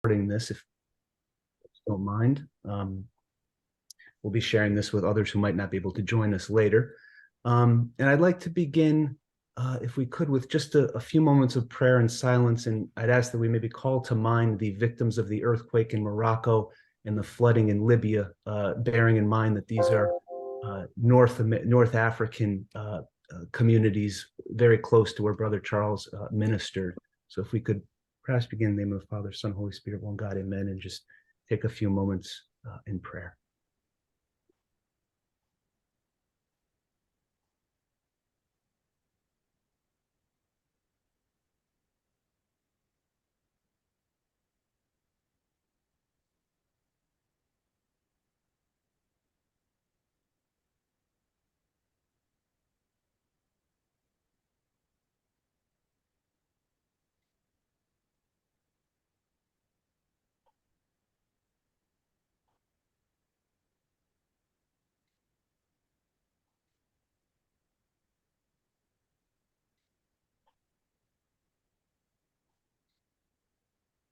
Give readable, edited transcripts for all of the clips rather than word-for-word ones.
recording this, if you don't mind. We'll be sharing this with others who might not be able to join us later. And I'd like to begin, if we could, with just a few moments of prayer and silence. And I'd ask that we maybe call to mind the victims of the earthquake in Morocco and the flooding in Libya, bearing in mind that these are North African communities very close to where Brother Charles ministered. So if we could perhaps begin in the name of the Father, Son, Holy Spirit, one God, amen, and just take a few moments in prayer.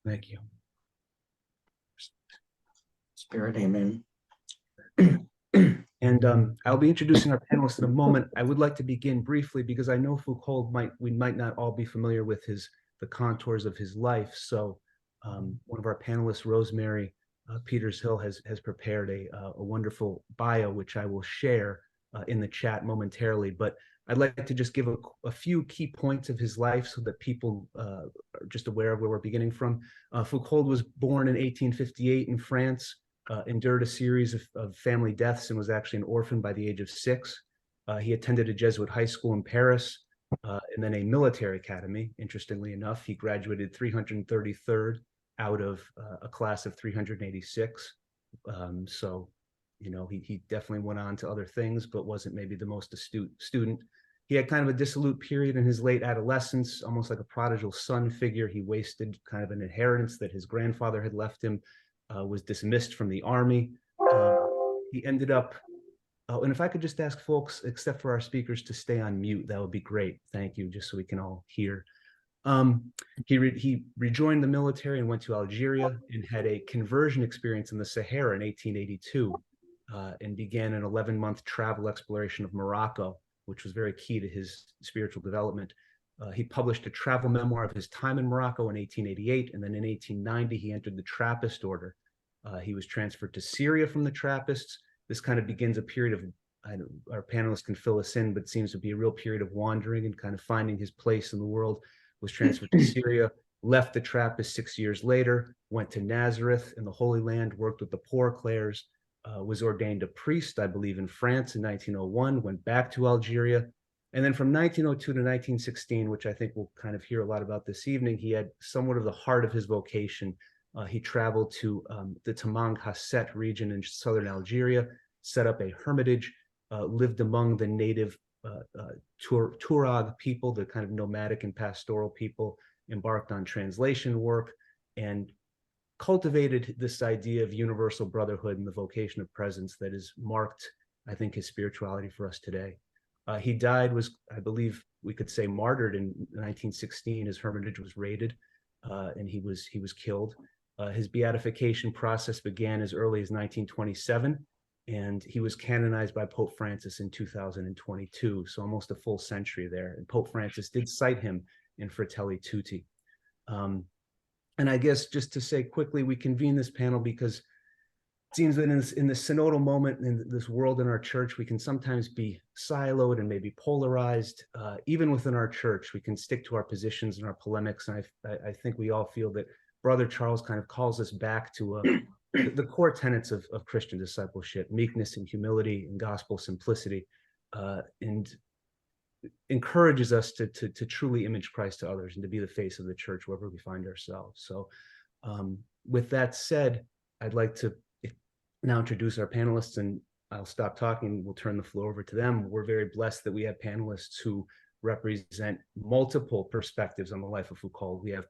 Thank you. Spirit, amen. And I'll be introducing our panelists in a moment. I would like to begin briefly because I know Foucauld we might not all be familiar with the contours of his life. So one of our panelists, Rosemary Peters-Hill, has prepared a wonderful bio, which I will share in the chat momentarily. But I'd like to just give a few key points of his life so that people are just aware of where we're beginning from. Foucauld was born in 1858 in France. Endured a series of family deaths and was actually an orphan by the age of 6. He attended a Jesuit high school in Paris and then a military academy. Interestingly enough, he graduated 333rd out of a class of 386. So, you know, he definitely went on to other things, but wasn't maybe the most astute student. He had kind of a dissolute period in his late adolescence, almost like a prodigal son figure. He wasted kind of an inheritance that his grandfather had left him. Was dismissed from the army. He ended up, and if I could just ask folks, except for our speakers, to stay on mute, that would be great. Thank you, just so we can all hear. He rejoined the military and went to Algeria and had a conversion experience in the Sahara in 1882 and began an 11-month travel exploration of Morocco, which was very key to his spiritual development. He published a travel memoir of his time in Morocco in 1888, and then in 1890, he entered the Trappist order. He was transferred to Syria from the Trappists. This kind of begins a period of, our panelists can fill us in, but seems to be a real period of wandering and kind of finding his place in the world. Was transferred to Syria, left the Trappists 6 years later, went to Nazareth in the Holy Land, worked with the Poor Clares, was ordained a priest, I believe, in France in 1901, went back to Algeria. And then from 1902 to 1916, which I think we'll kind of hear a lot about this evening, he had somewhat of the heart of his vocation. He traveled to the Tamang Hasset region in southern Algeria, set up a hermitage, lived among the native Tuareg people, the kind of nomadic and pastoral people, embarked on translation work, and cultivated this idea of universal brotherhood and the vocation of presence that has marked, I think, his spirituality for us today. He died, I believe we could say, martyred in 1916. His hermitage was raided, and he was killed. His beatification process began as early as 1927, and he was canonized by Pope Francis in 2022, so almost a full century there. And Pope Francis did cite him in Fratelli Tutti. And I guess just to say quickly, we convene this panel because it seems that in this synodal moment in this world in our church, we can sometimes be siloed and maybe polarized. Even within our church, we can stick to our positions and our polemics. And I think we all feel that Brother Charles kind of calls us back to the core tenets of Christian discipleship: meekness and humility and gospel simplicity, and encourages us to truly image Christ to others and to be the face of the church wherever we find ourselves. So with that said, I'd like to now introduce our panelists, and I'll stop talking. We'll turn the floor over to them. We're very blessed that we have panelists who represent multiple perspectives on the life of Foucauld. We have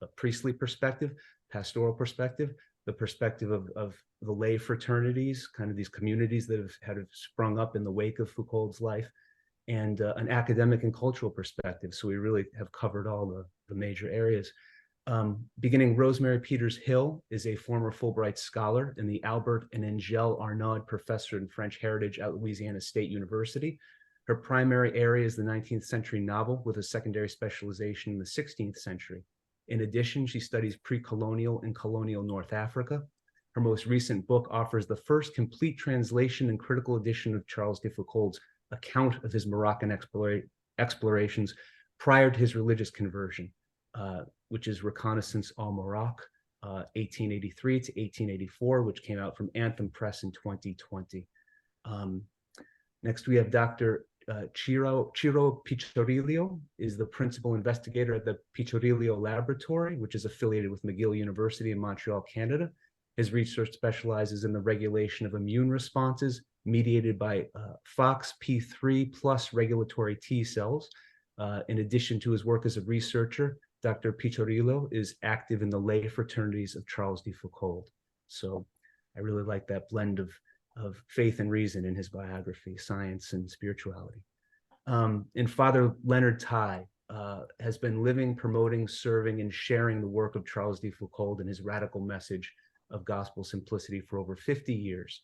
a priestly perspective, pastoral perspective, the perspective of the lay fraternities, kind of these communities that have sprung up in the wake of Foucault's life, and an academic and cultural perspective. So we really have covered all the major areas. Beginning, Rosemary Peters-Hill is a former Fulbright scholar and the Albert and Angèle Arnaud Professor in French Heritage at Louisiana State University. Her primary area is the 19th century novel with a secondary specialization in the 16th century. In addition, she studies pre-colonial and colonial North Africa. Her most recent book offers the first complete translation and critical edition of Charles de Foucauld's account of his Moroccan explorations prior to his religious conversion, which is Reconnaissance au Maroc, 1883 to 1884, which came out from Anthem Press in 2020. Next, we have Dr. Ciro Piccirillo is the principal investigator at the Piccirillo Laboratory, which is affiliated with McGill University in Montreal, Canada. His research specializes in the regulation of immune responses mediated by FOXP3 plus regulatory T cells. In addition to his work as a researcher, Dr. Piccirillo is active in the lay fraternities of Charles de Foucauld. So I really like that blend of faith and reason in his biography, science and spirituality. And Father Leonard Tighe has been living, promoting, serving, and sharing the work of Charles de Foucauld and his radical message of gospel simplicity for over 50 years.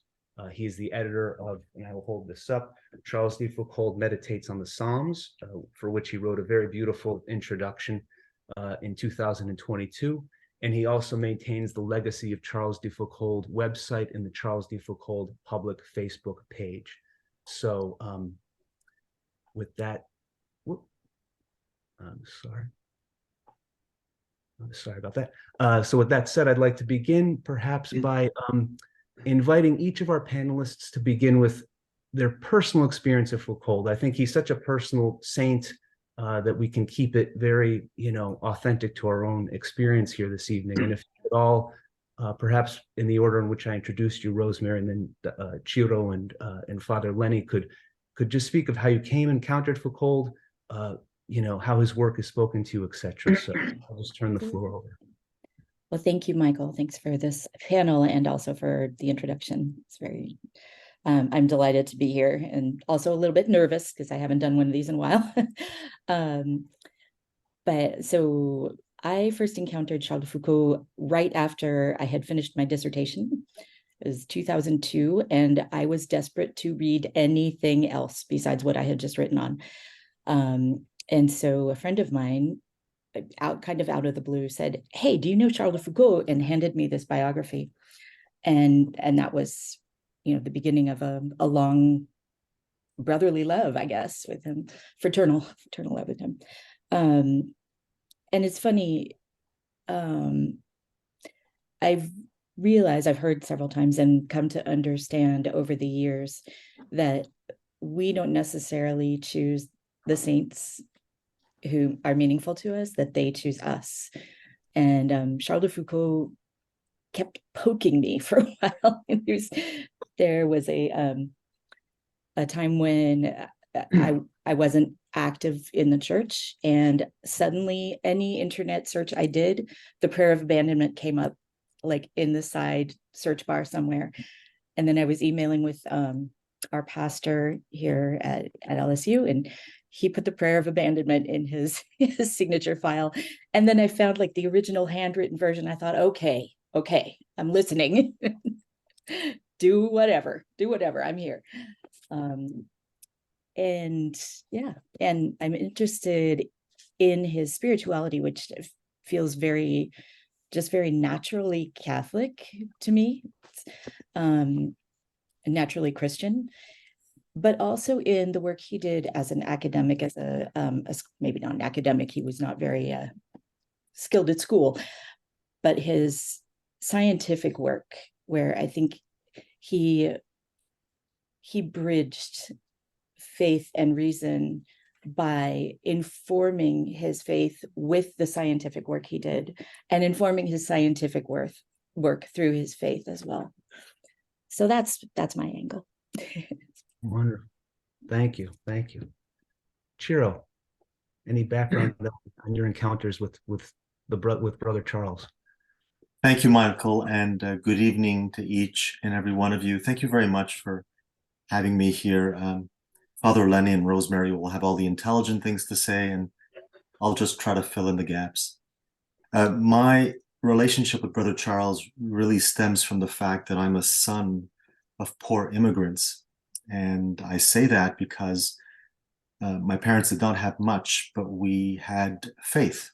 He is the editor of, and I will hold this up, Charles de Foucauld Meditates on the Psalms, for which he wrote a very beautiful introduction in 2022. And he also maintains the Legacy of Charles de Foucauld website and the Charles de Foucauld public Facebook page. So with that, I'm sorry about that. So with that said, I'd like to begin perhaps by inviting each of our panelists to begin with their personal experience of Foucauld. I think he's such a personal saint that we can keep it very, authentic to our own experience here this evening. And if at all, perhaps in the order in which I introduced you, Rosemary, and then Ciro and Father Lenny could just speak of how you encountered Foucauld, how his work has spoken to you, etc. So I'll just turn the floor over. Well, thank you, Michael. Thanks for this panel and also for the introduction. It's very, I'm delighted to be here and also a little bit nervous because I haven't done one of these in a while. But so I first encountered Charles de Foucauld right after I had finished my dissertation. It was 2002, and I was desperate to read anything else besides what I had just written on. And so a friend of mine, kind of out of the blue, said, "Hey, do you know Charles de Foucauld?" and handed me this biography. And that was, the beginning of a long brotherly love, I guess, with him, fraternal love with him. And it's funny, I've realized, I've heard several times and come to understand over the years that we don't necessarily choose the saints who are meaningful to us, that they choose us. And Charles de Foucauld kept poking me for a while. There was a time when I wasn't active in the church, and suddenly any internet search I did, the prayer of abandonment came up like in the side search bar somewhere. And then I was emailing with our pastor here at LSU, and he put the prayer of abandonment in his signature file. And then I found like the original handwritten version. I thought, okay, I'm listening. do whatever, I'm here. And I'm interested in his spirituality, which feels very naturally Catholic to me, naturally Christian, but also in the work he did as an academic, as maybe not an academic, he was not very skilled at school, but his scientific work, where I think he bridged faith and reason by informing his faith with the scientific work he did, and informing his scientific work through his faith as well. So that's my angle. Wonderful. Thank you. Ciro, any background on your encounters with Brother Charles? Thank you, Michael, and good evening to each and every one of you. Thank you very much for having me here. Father Lenny and Rosemary will have all the intelligent things to say, and I'll just try to fill in the gaps. My relationship with Brother Charles really stems from the fact that I'm a son of poor immigrants. And I say that because my parents did not have much, but we had faith.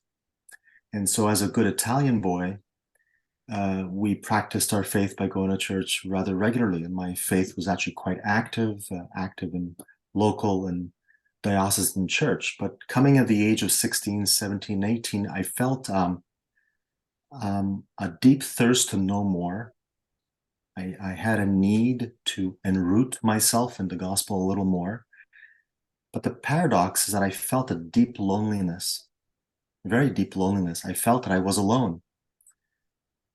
And so as a good Italian boy, we practiced our faith by going to church rather regularly. And my faith was actually quite active, active in local and diocesan church. But coming at the age of 16, 17, 18, I felt a deep thirst to know more. I had a need to enroot myself in the gospel a little more. But the paradox is that I felt a deep loneliness, very deep loneliness. I felt that I was alone.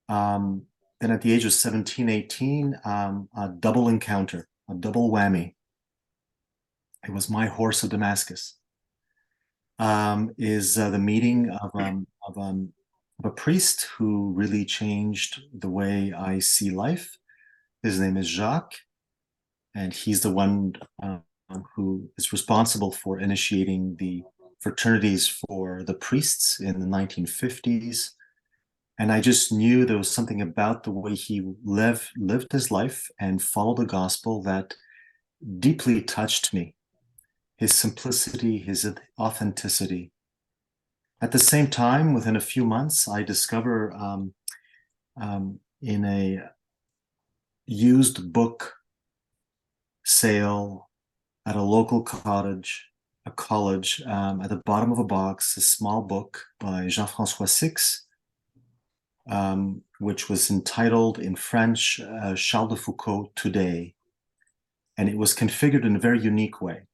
Then at the age of 17, 18, a double encounter, a double whammy. It was my horse of Damascus. Is the meeting of a priest who really changed the way I see life. His name is Jacques, and he's the one who is responsible for initiating the fraternities for the priests in the 1950s. And I just knew there was something about the way he lived his life and followed the gospel that deeply touched me. His simplicity, his authenticity. At the same time, within a few months, I discover in a used book sale at a local college, at the bottom of a box, a small book by Jean-François Six, which was entitled in French, Charles de Foucauld Today. And it was configured in a very unique way.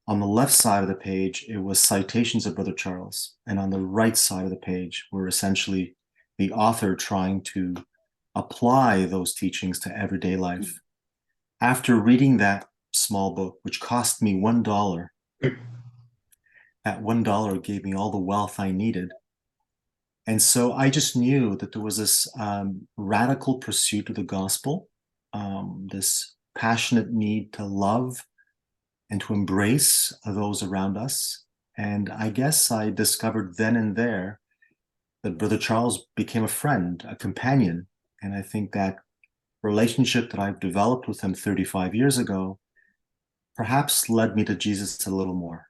On the left side of the page, it was citations of Brother Charles. And on the right side of the page were essentially the author trying to apply those teachings to everyday life. After reading that small book, which cost me $1, that $1 gave me all the wealth I needed. And so I just knew that there was this radical pursuit of the gospel, this passionate need to love and to embrace those around us. And I guess I discovered then and there that Brother Charles became a friend, a companion. And I think that relationship that I've developed with him 35 years ago perhaps led me to Jesus a little more.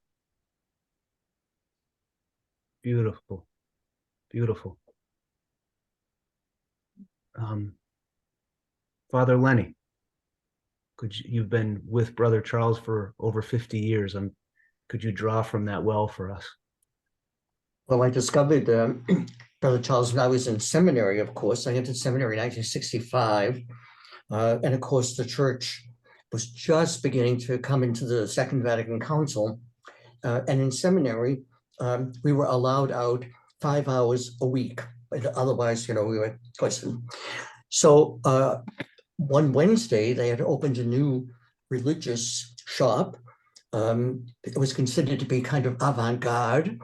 Beautiful. Beautiful. Father Lenny, you've been with Brother Charles for over 50 years. Could you draw from that well for us? Well, I discovered Brother Charles when I was in seminary, of course. I entered seminary in 1965. And of course, the church was just beginning to come into the Second Vatican Council. And in seminary, we were allowed out 5 hours a week. Otherwise, we were questioned. So one Wednesday, they had opened a new religious shop. It was considered to be kind of avant-garde.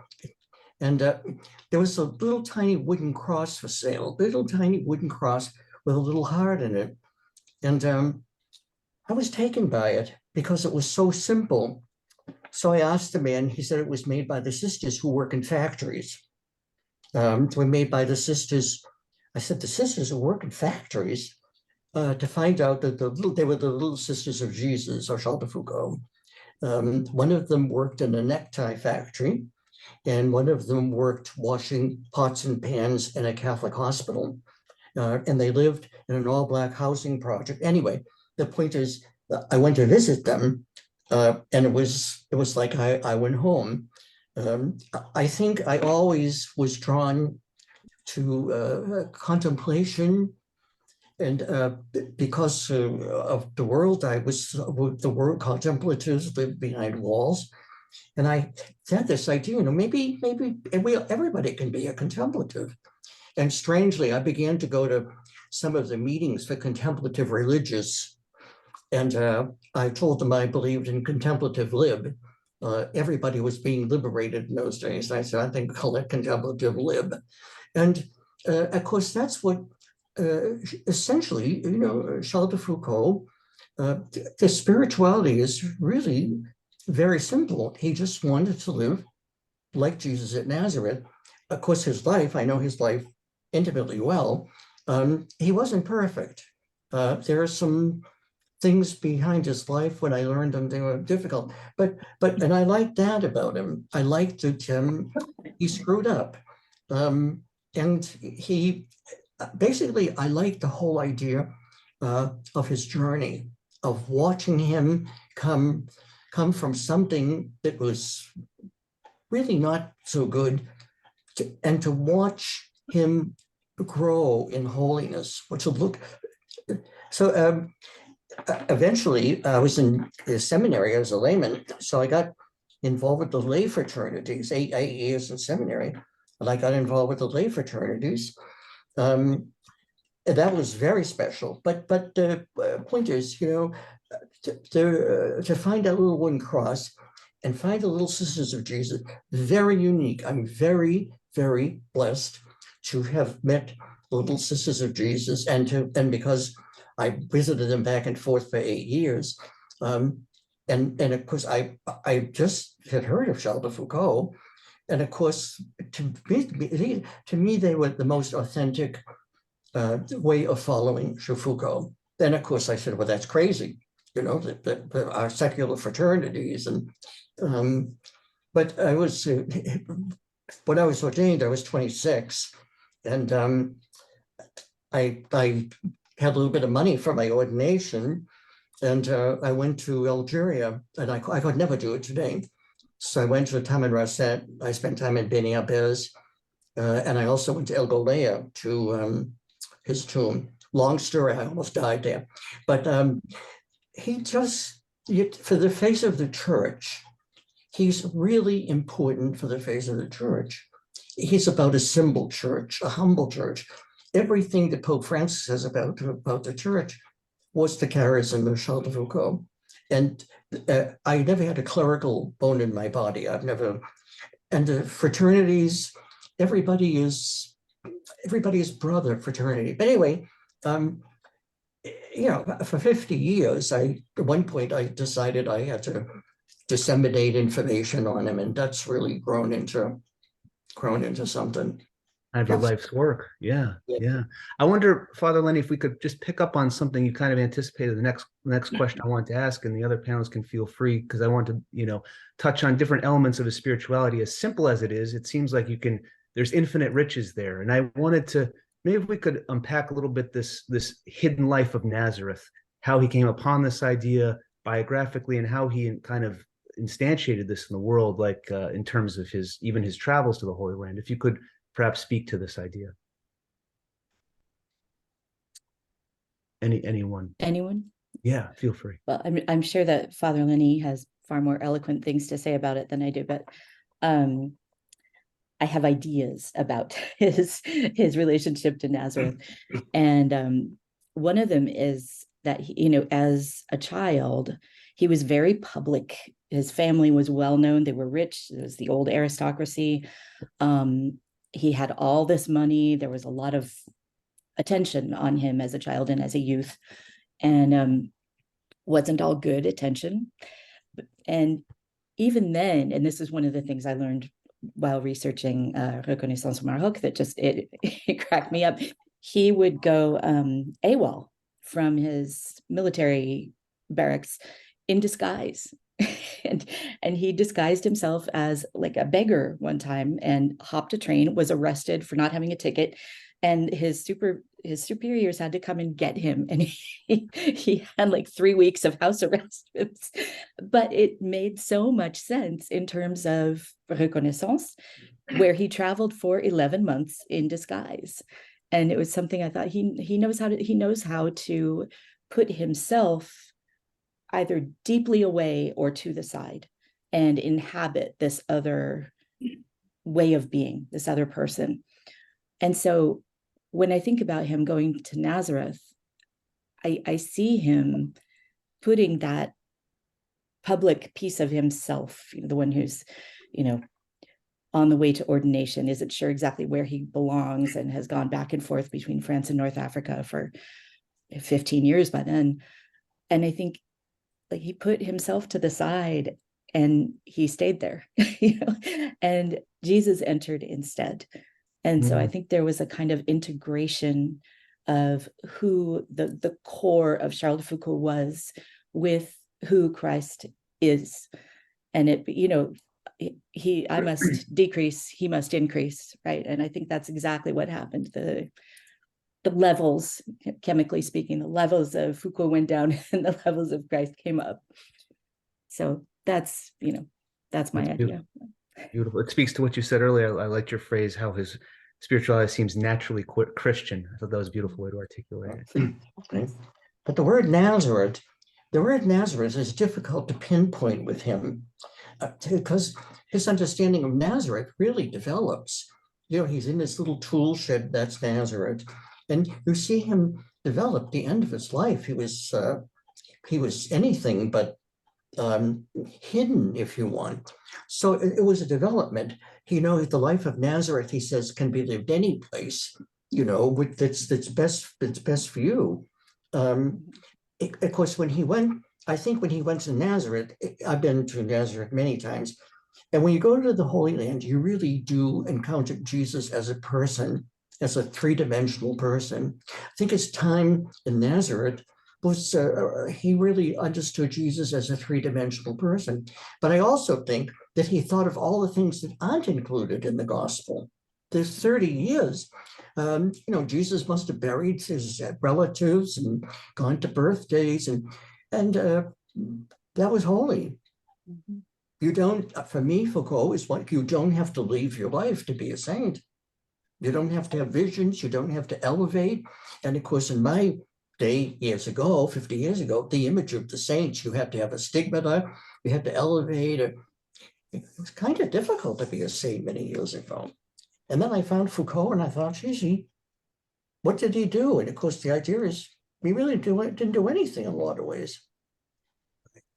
And there was a little tiny wooden cross for sale, little tiny wooden cross with a little heart in it. And I was taken by it because it was so simple. So I asked the man, he said it was made by the sisters who work in factories. Were made by the sisters. I said, the sisters who work in factories, to find out that they were the little sisters of Jesus, or Charles de Foucauld. One of them worked in a necktie factory, and one of them worked washing pots and pans in a Catholic hospital. And they lived in an all-Black housing project. Anyway, the point is, I went to visit them, and it was like I went home. I think I always was drawn to contemplation, and because of the world, the world contemplatives live behind walls, and I had this idea, maybe everybody can be a contemplative. And strangely, I began to go to some of the meetings for contemplative religious, and I told them I believed in contemplative lib. Everybody was being liberated in those days. I said, I think call it contemplative lib. And of course, that's what essentially, Charles de Foucauld, the spirituality is really very simple. He just wanted to live like Jesus at Nazareth, of course, his life, I know his life intimately well. He wasn't perfect. There are some things behind his life when I learned them, they were difficult. And I liked that about him. I liked that he screwed up. And he basically, I liked the whole idea of his journey, of watching him come from something that was really not so good, and to watch him grow in holiness, which will look so. Eventually, I was in the seminary as a layman, so I got involved with the lay fraternities. 8 years in seminary, and I got involved with the lay fraternities. And that was very special. But the point is, to find that little wooden cross and find the Little Sisters of Jesus, very unique. I'm very, very blessed to have met the Little Sisters of Jesus, and because I visited them back and forth for 8 years. And of course, I just had heard of Charles de Foucauld. And of course, to me, they were the most authentic way of following Foucauld. Then, of course, I said, well, that's crazy, our secular fraternities. And but I was, when I was ordained, I was 26. And I had a little bit of money for my ordination, and I went to Algeria, and I could never do it today. So I went to Taman Rasset. I spent time in Beni Abbas, and I also went to El Golea, to his tomb. Long story, I almost died there. But he just, for the face of the church, he's really important for the face of the church. He's about a simple church, a humble church. Everything that Pope Francis says about the church was the charism of Charles de Foucauld. And I never had a clerical bone in my body. And the fraternities, everybody is brother fraternity. But anyway, for 50 years, at one point I decided I had to disseminate information on him, and that's really grown into something. Of your life's work. Yeah. I wonder, Father Lenny, if we could just pick up on something you kind of anticipated the next question I wanted to ask, and the other panelists can feel free, because I want to, touch on different elements of his spirituality. As simple as it is, it seems like there's infinite riches there. And I wanted to, maybe if we could unpack a little bit this hidden life of Nazareth, how he came upon this idea biographically, and how he kind of instantiated this in the world, like in terms of his travels to the Holy Land. If you could perhaps speak to this idea. Anyone? Yeah, feel free. Well, I'm sure that Father Lenny has far more eloquent things to say about it than I do, but I have ideas about his relationship to Nazareth. And one of them is that, as a child, he was very public. His family was well known. They were rich. It was the old aristocracy. He had all this money. There was a lot of attention on him as a child and as a youth, and wasn't all good attention. And even then, and this is one of the things I learned while researching Reconnaissance Maroc that just it cracked me up. He would go AWOL from his military barracks in disguise. And he disguised himself as like a beggar one time and hopped a train, was arrested for not having a ticket, and his superiors had to come and get him, and he had like 3 weeks of house arrest. But it made so much sense in terms of Reconnaissance, where he traveled for 11 months in disguise. And it was something I thought he knows how to put himself either deeply away or to the side and inhabit this other way of being, this other person. And so when I think about him going to Nazareth, I see him putting that public piece of himself, the one who's, on the way to ordination, isn't sure exactly where he belongs, and has gone back and forth between France and North Africa for 15 years by then. And I think, like, he put himself to the side and he stayed there, and Jesus entered instead. And so I think there was a kind of integration of who the core of Charles de Foucauld was with who Christ is. And I must decrease, he must increase, right? And I think that's exactly what happened. The levels, chemically speaking, the levels of Foucault went down and the levels of Christ came up. So that's my idea. Beautiful. It speaks to what you said earlier. I liked your phrase, how his spirituality seems naturally Christian. I thought that was a beautiful way to articulate it. Okay. But the word Nazareth is difficult to pinpoint with him because his understanding of Nazareth really develops. He's in this little tool shed, that's Nazareth. And you see him develop the end of his life. He was anything but hidden, if you want. So it was a development. The life of Nazareth, he says, can be lived any place, that's best for you. Of course, when he went to Nazareth, I've been to Nazareth many times, and when you go to the Holy Land, you really do encounter Jesus as a person, as a three-dimensional person. I think his time in Nazareth was, he really understood Jesus as a three-dimensional person. But I also think that he thought of all the things that aren't included in the gospel. There's 30 years. Jesus must have buried his relatives and gone to birthdays, and that was holy. You don't, for me, Foucault is what you don't have to leave your life to be a saint. You don't have to have visions. You don't have to elevate. And of course, in my day, 50 years ago, the image of the saints, you had to have a stigmata, you had to elevate. It was kind of difficult to be a saint many years ago. And then I found Foucault and I thought, geez, what did he do? And of course, the idea is he really didn't do anything in a lot of ways.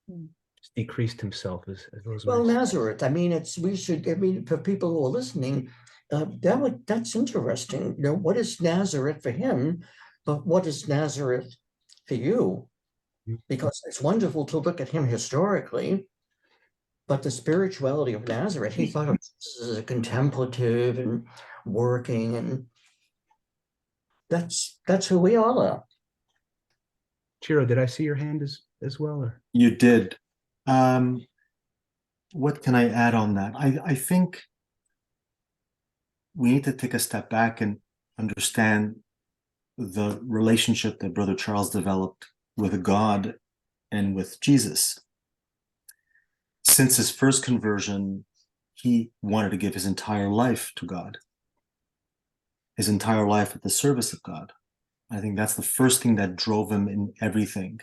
Just decreased himself as those. Well, Nazareth, for people who are listening, that's interesting. What is Nazareth for him, but what is Nazareth for you? Because it's wonderful to look at him historically, but the spirituality of Nazareth, he thought of Jesus as a contemplative and working, and that's who we all are. Ciro, did I see your hand as well? Or? You did. What can I add on that? I think we need to take a step back and understand the relationship that Brother Charles developed with God and with Jesus. Since his first conversion, he wanted to give his entire life to God, his entire life at the service of God. I think that's the first thing that drove him in everything.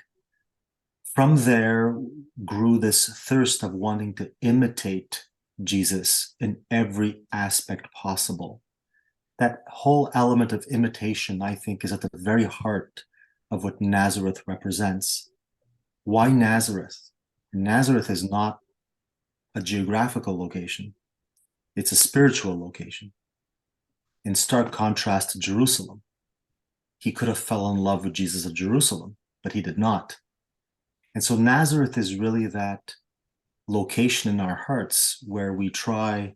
From there grew this thirst of wanting to imitate Jesus in every aspect possible. That whole element of imitation, I think, is at the very heart of what Nazareth represents. Why Nazareth? Nazareth is not a geographical location. It's a spiritual location. In stark contrast to Jerusalem. He could have fell in love with Jesus at Jerusalem, but he did not. And so Nazareth is really that location in our hearts where we try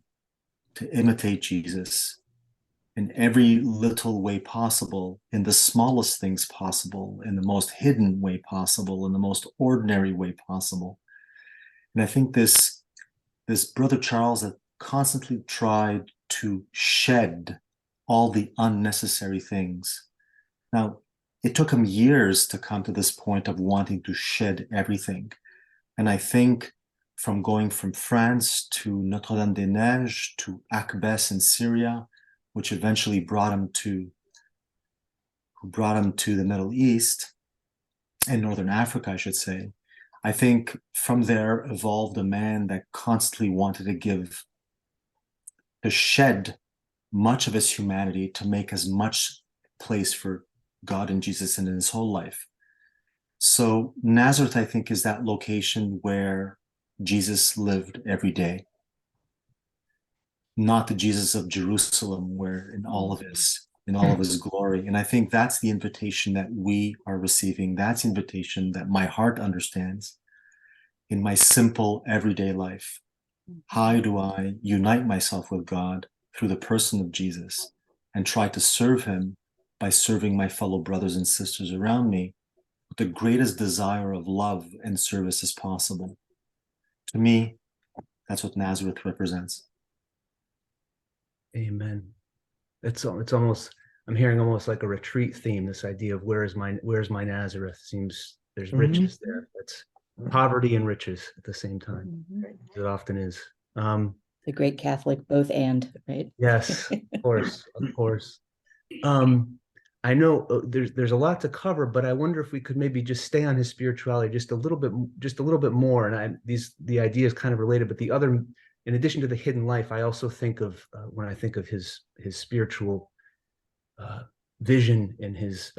to imitate Jesus in every little way possible, in the smallest things possible, in the most hidden way possible, in the most ordinary way possible. And I think this Brother Charles that constantly tried to shed all the unnecessary things. Now, it took him years to come to this point of wanting to shed everything. And I think from going from France to Notre-Dame-des-Neiges to Akbes in Syria, which eventually brought him to the Middle East and Northern Africa, I should say. I think from there evolved a man that constantly wanted to shed much of his humanity to make as much place for God and Jesus in his whole life. So Nazareth, I think, is that location where Jesus lived every day. Not the Jesus of Jerusalem, where in all of his glory. And I think that's the invitation that we are receiving. That's the invitation that my heart understands, in my simple everyday life? How do I unite myself with God through the person of Jesus and try to serve him by serving my fellow brothers and sisters around me with the greatest desire of love and service as possible? To me, that's what Nazareth represents. Amen. It's almost, I'm hearing almost like a retreat theme, this idea of where's my Nazareth? Seems there's riches there. That's poverty and riches at the same time. It often is. The great Catholic both and, right? Yes, of course, of course. I know there's a lot to cover, but I wonder if we could maybe just stay on his spirituality just a little bit more. And the idea is kind of related, but the other, in addition to the hidden life, I also think of when I think of his spiritual vision and his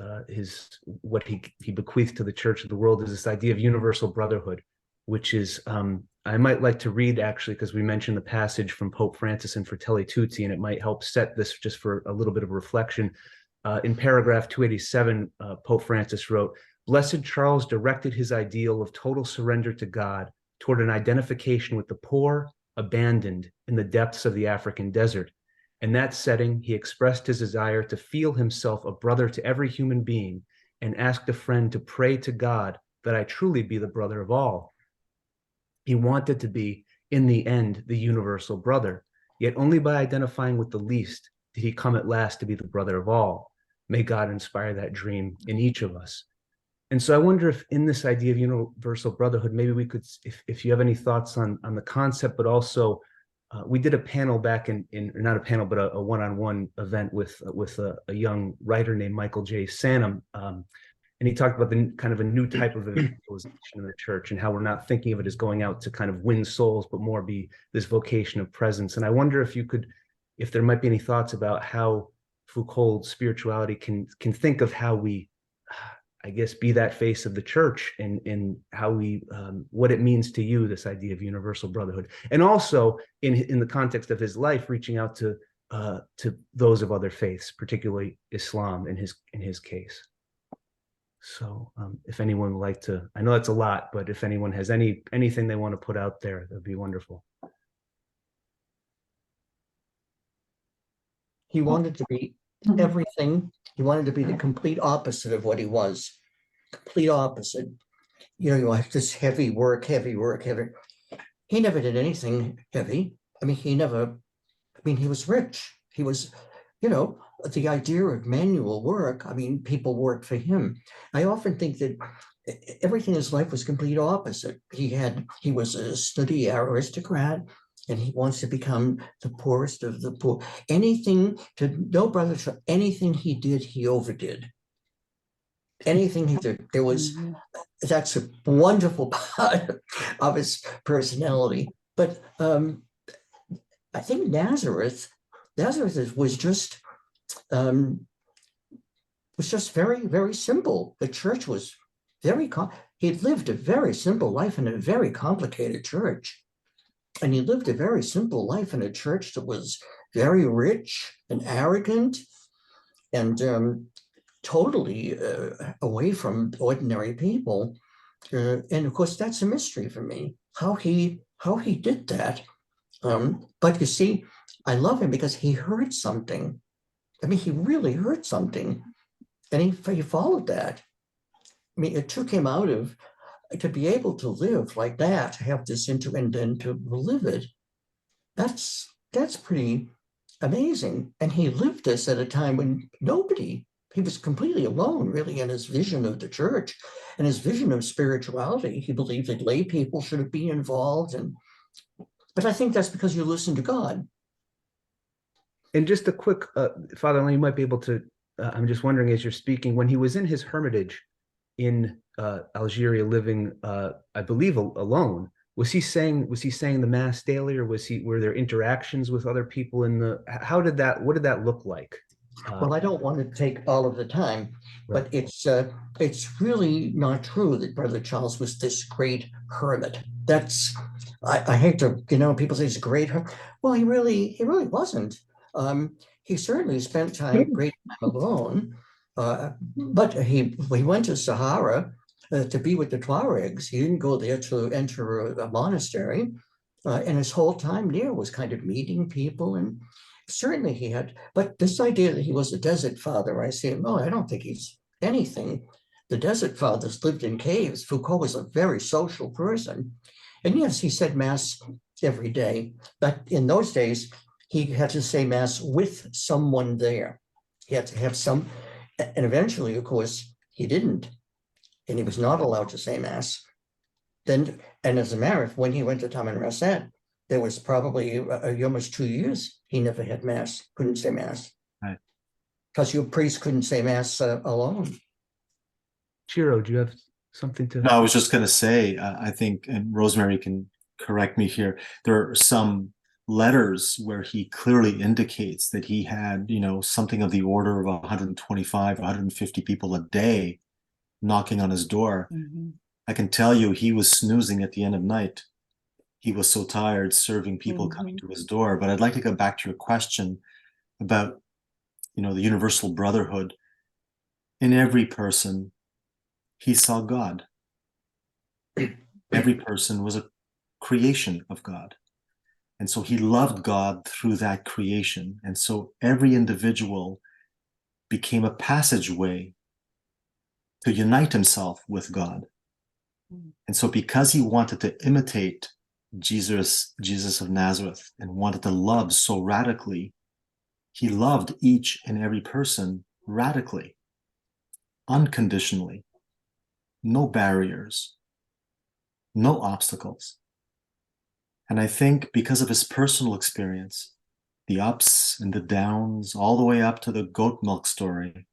what he bequeathed to the church of the world is this idea of universal brotherhood, which is I might like to read actually, because we mentioned the passage from Pope Francis in Fratelli Tutti, and it might help set this just for a little bit of reflection. In paragraph 287, Pope Francis wrote, "Blessed Charles directed his ideal of total surrender to God toward an identification with the poor, abandoned in the depths of the African desert. In that setting, he expressed his desire to feel himself a brother to every human being and asked a friend to pray to God that I truly be the brother of all. He wanted to be, in the end, the universal brother, yet only by identifying with the least did he come at last to be the brother of all. May God inspire that dream in each of us." And so I wonder if in this idea of universal brotherhood, maybe we could, if you have any thoughts on the concept, but also we did a panel back in not a panel, but a one-on-one event with a young writer named Michael J. Sanham. And he talked about the kind of a new type of evangelization in the church and how we're not thinking of it as going out to kind of win souls, but more be this vocation of presence. And I wonder if there might be any thoughts about how Foucault's spirituality can think of how we, I guess, be that face of the church and how we, what it means to you, this idea of universal brotherhood. And also in the context of his life, reaching out to those of other faiths, particularly Islam in his case. So if anyone would like to, I know that's a lot, but if anyone has anything they want to put out there, that'd be wonderful. He wanted to be everything. He wanted to be the complete opposite of what he was. Complete opposite. You have this heavy work. He never did anything heavy. I mean, he was rich. He was, the idea of manual work. I mean, people worked for him. I often think that everything in his life was complete opposite. He was a study aristocrat, and he wants to become the poorest of the poor. Anything anything he did, he overdid. Anything he did, that's a wonderful part of his personality. But I think Nazareth was just very, very simple. The church was he lived a very simple life in a very complicated church. And he lived a very simple life in a church that was very rich and arrogant and totally away from ordinary people. And of course, that's a mystery for me, how he did that. But you see, I love him because he heard something. I mean, he really heard something, and he followed that. I mean, it took him to be able to live like that, to have this and then to live it. That's pretty amazing. And he lived this at a time when he was completely alone, really, in his vision of the church and his vision of spirituality. He believed that lay people should be involved. But I think that's because you listen to God. And just a quick, Father, you might be able to, I'm just wondering as you're speaking, when he was in his hermitage in Algeria, living, I believe, alone, was he saying the Mass daily, or were there interactions with other people what did that look like? Well, I don't want to take all of the time, but it's really not true that Brother Charles was this great hermit. I hate to, people say he's a great hermit. Well, he really wasn't. He certainly spent great time alone, but he went to Sahara to be with the Tuaregs. He didn't go there to enter a monastery. And his whole time there was kind of meeting people. And certainly he had, but this idea that he was a desert father, I say, no, I don't think he's anything. The desert fathers lived in caves. Foucault was a very social person. And yes, he said Mass every day. But in those days, he had to say Mass with someone there. He had to have some, and eventually, of course, he didn't. And he was not allowed to say Mass. Then, and as a matter of when he went to Tamanrasset, there was probably almost 2 years he never had Mass, couldn't say Mass. Right. Because your priest couldn't say Mass alone. Ciro, do you have something to? No, I was just going to say, I think, and Rosemary can correct me here, there are some letters where he clearly indicates that he had, something of the order of 125, 150 people a day knocking on his door. Mm-hmm. I can tell you he was snoozing at the end of night. He was so tired serving people coming to his door. But I'd like to go back to your question about, the universal brotherhood. In every person, he saw God. Every person was a creation of God. And so he loved God through that creation. And so every individual became a passageway to unite himself with God. And so because he wanted to imitate Jesus of Nazareth and wanted to love so radically, he loved each and every person radically, unconditionally, no barriers, no obstacles. And I think because of his personal experience, the ups and the downs, all the way up to the goat milk story,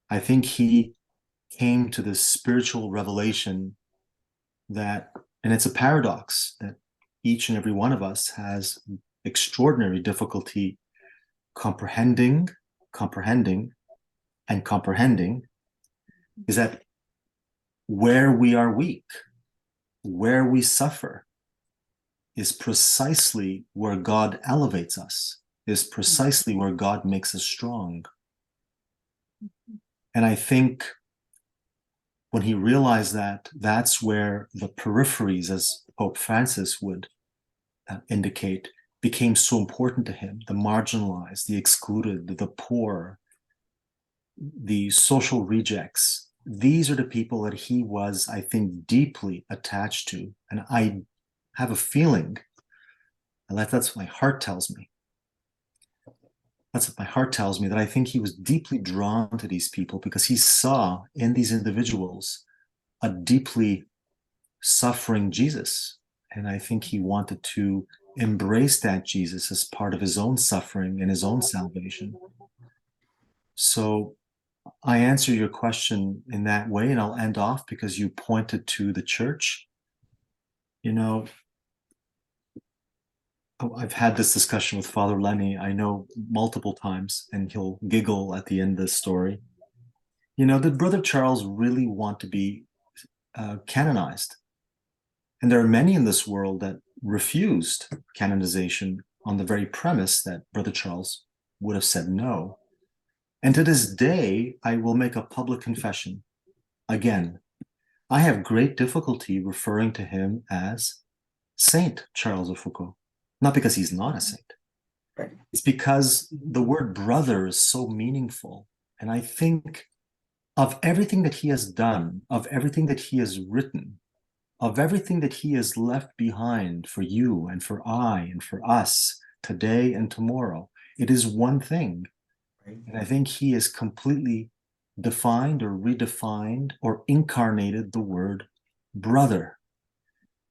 I think he came to this spiritual revelation that, and it's a paradox, that each and every one of us has extraordinary difficulty comprehending, is that where we are weak, where we suffer, is precisely where God elevates us, is precisely where God makes us strong. And I think when he realized that, that's where the peripheries, as Pope Francis would indicate, became so important to him: the marginalized, the excluded, the poor, the social rejects. These are the people that he was, I think, deeply attached to. And I have a feeling, and that's what my heart tells me. That's what my heart tells me, that I think he was deeply drawn to these people because he saw in these individuals a deeply suffering Jesus. And I think he wanted to embrace that Jesus as part of his own suffering and his own salvation. So I answer your question in that way, and I'll end off because you pointed to the church. I've had this discussion with Father Lenny, I know, multiple times, and he'll giggle at the end of this story. Did Brother Charles really want to be canonized? And there are many in this world that refused canonization on the very premise that Brother Charles would have said no. And to this day, I will make a public confession. Again, I have great difficulty referring to him as Saint Charles de Foucauld. Not because he's not a saint. Right. It's because the word brother is so meaningful. And I think of everything that he has done, of everything that he has written, of everything that he has left behind for you and for I and for us today and tomorrow, it is one thing. Right. And I think he has completely defined or redefined or incarnated the word brother.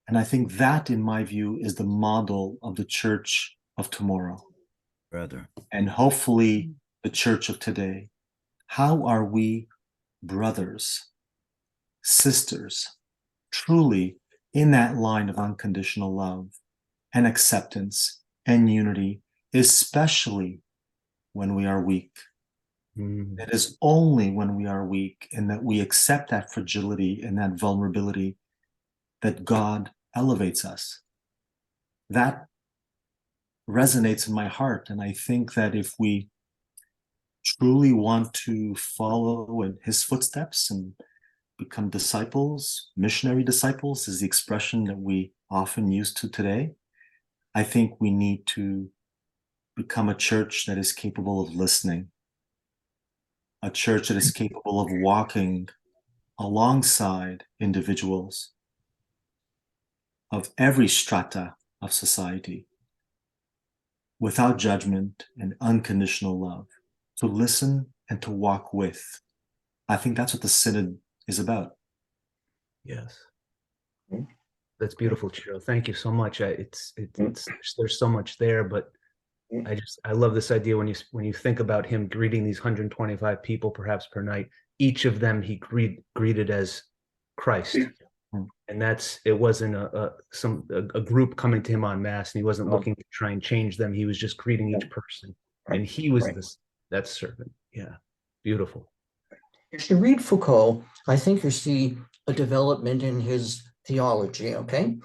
And I think that, in my view, is the model of the church of tomorrow. Brother. And hopefully the church of today. How are we brothers, sisters, truly in that line of unconditional love and acceptance and unity, especially when we are weak? It is only when we are weak and that we accept that fragility and that vulnerability that God elevates us. That resonates in my heart. And I think that if we truly want to follow in his footsteps and become disciples. Missionary disciples is the expression that we often use to today. I think we need to become a church that is capable of listening, a church that is capable of walking alongside individuals of every strata of society without judgment and unconditional love, to listen and to walk with. I think that's what the Synod is about. Yes. Mm. That's beautiful, Ciro. Thank you so much. It's there's so much there, but I love this idea when you think about him greeting these 125 people perhaps per night, each of them he greeted as Christ. And it wasn't a group coming to him en masse, and he wasn't looking to try and change them. He was just greeting each person. And he was that servant. Yeah. Beautiful. If you read Foucault, I think you see a development in his theology, okay?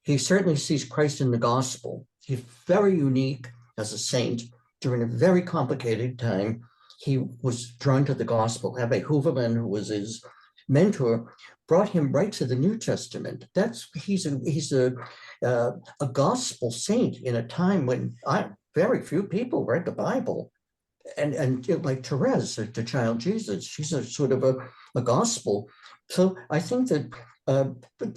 He certainly sees Christ in the gospel. He's very unique as a saint. During a very complicated time, he was drawn to the gospel. Abbe Houverlin, who was his mentor, brought him right to the New Testament. He's a gospel saint in a time when very few people read the Bible. And like Therese, the child Jesus, she's a sort of a gospel. So I think that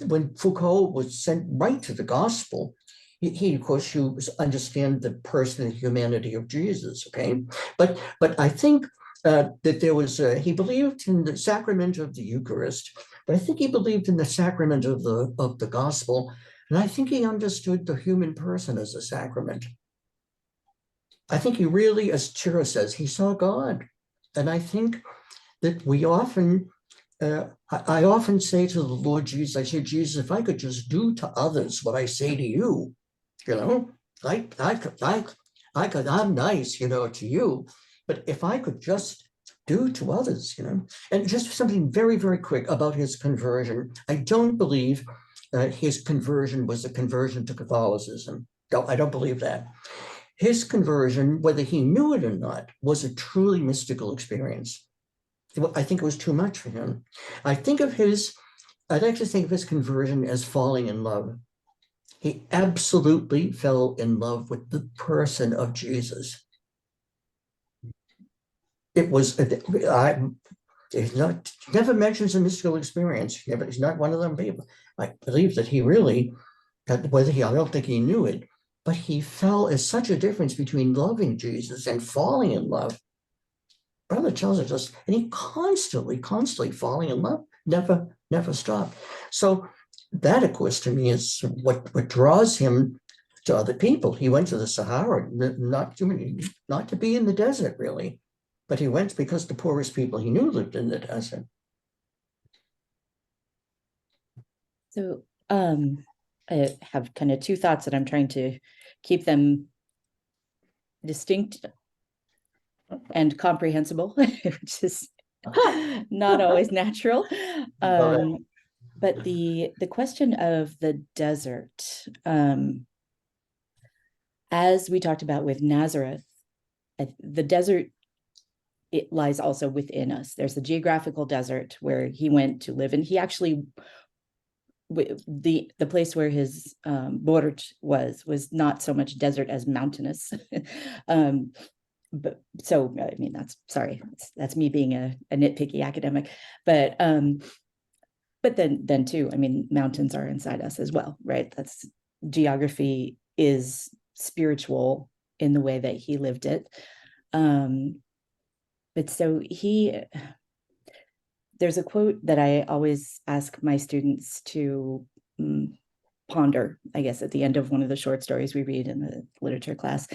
when Foucault was sent right to the gospel, he of course, you understand the person and humanity of Jesus, okay? But I think that there was, he believed in the sacrament of the Eucharist, but I think he believed in the sacrament of the gospel, and I think he understood the human person as a sacrament. I think he really, as Ciro says, he saw God. And I think that we often, I often say to the Lord Jesus, I say, Jesus, if I could just do to others what I say to you, I'm nice, to you, but if I could just do to others, and just something very, very quick about his conversion. I don't believe his conversion was a conversion to Catholicism. No, I don't believe that. His conversion, whether he knew it or not, was a truly mystical experience. I think it was too much for him. I'd actually think of his conversion as falling in love. He absolutely fell in love with the person of Jesus. It was, never mentions a mystical experience, but he's not one of them people. I believe that he really, I don't think he knew it, but he fell as such a difference between loving Jesus and falling in love. Brother Charles and he constantly falling in love, never stopped. So that, of course, to me is what draws him to other people. He went to the Sahara, not to be in the desert, really, but he went because the poorest people he knew lived in the desert. So I have kind of two thoughts that I'm trying to keep them distinct and comprehensible, which is not always natural. But the question of the desert, as we talked about with Nazareth, the desert, it lies also within us. There's the geographical desert where he went to live, and he actually, the place where his border was not so much desert as mountainous. But so, I mean, that's me being a nitpicky academic, but then too, I mean, mountains are inside us as well, right? That's geography is spiritual in the way that he lived it. But so there's a quote that I always ask my students to ponder, I guess, at the end of one of the short stories we read in the literature class.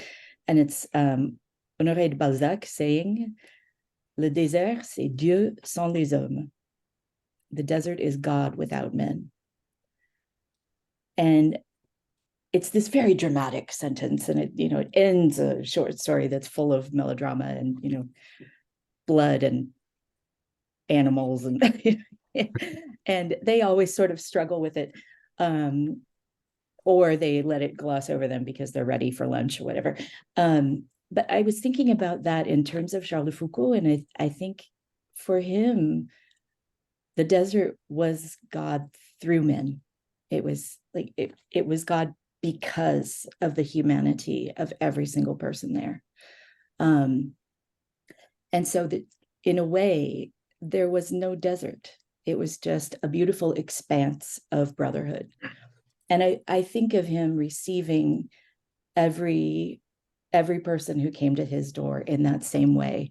And it's Honoré de Balzac saying, "Le désert, c'est Dieu sans les hommes." The desert is God without men. And it's this very dramatic sentence, and it ends a short story that's full of melodrama and blood and animals, and and they always sort of struggle with it, or they let it gloss over them because they're ready for lunch or whatever. But I was thinking about that in terms of Charles de Foucauld, and I think for him, the desert was God through men. It was like it was God because of the humanity of every single person there. And so that in a way, there was no desert. It was just a beautiful expanse of brotherhood. And I think of him receiving every person who came to his door in that same way.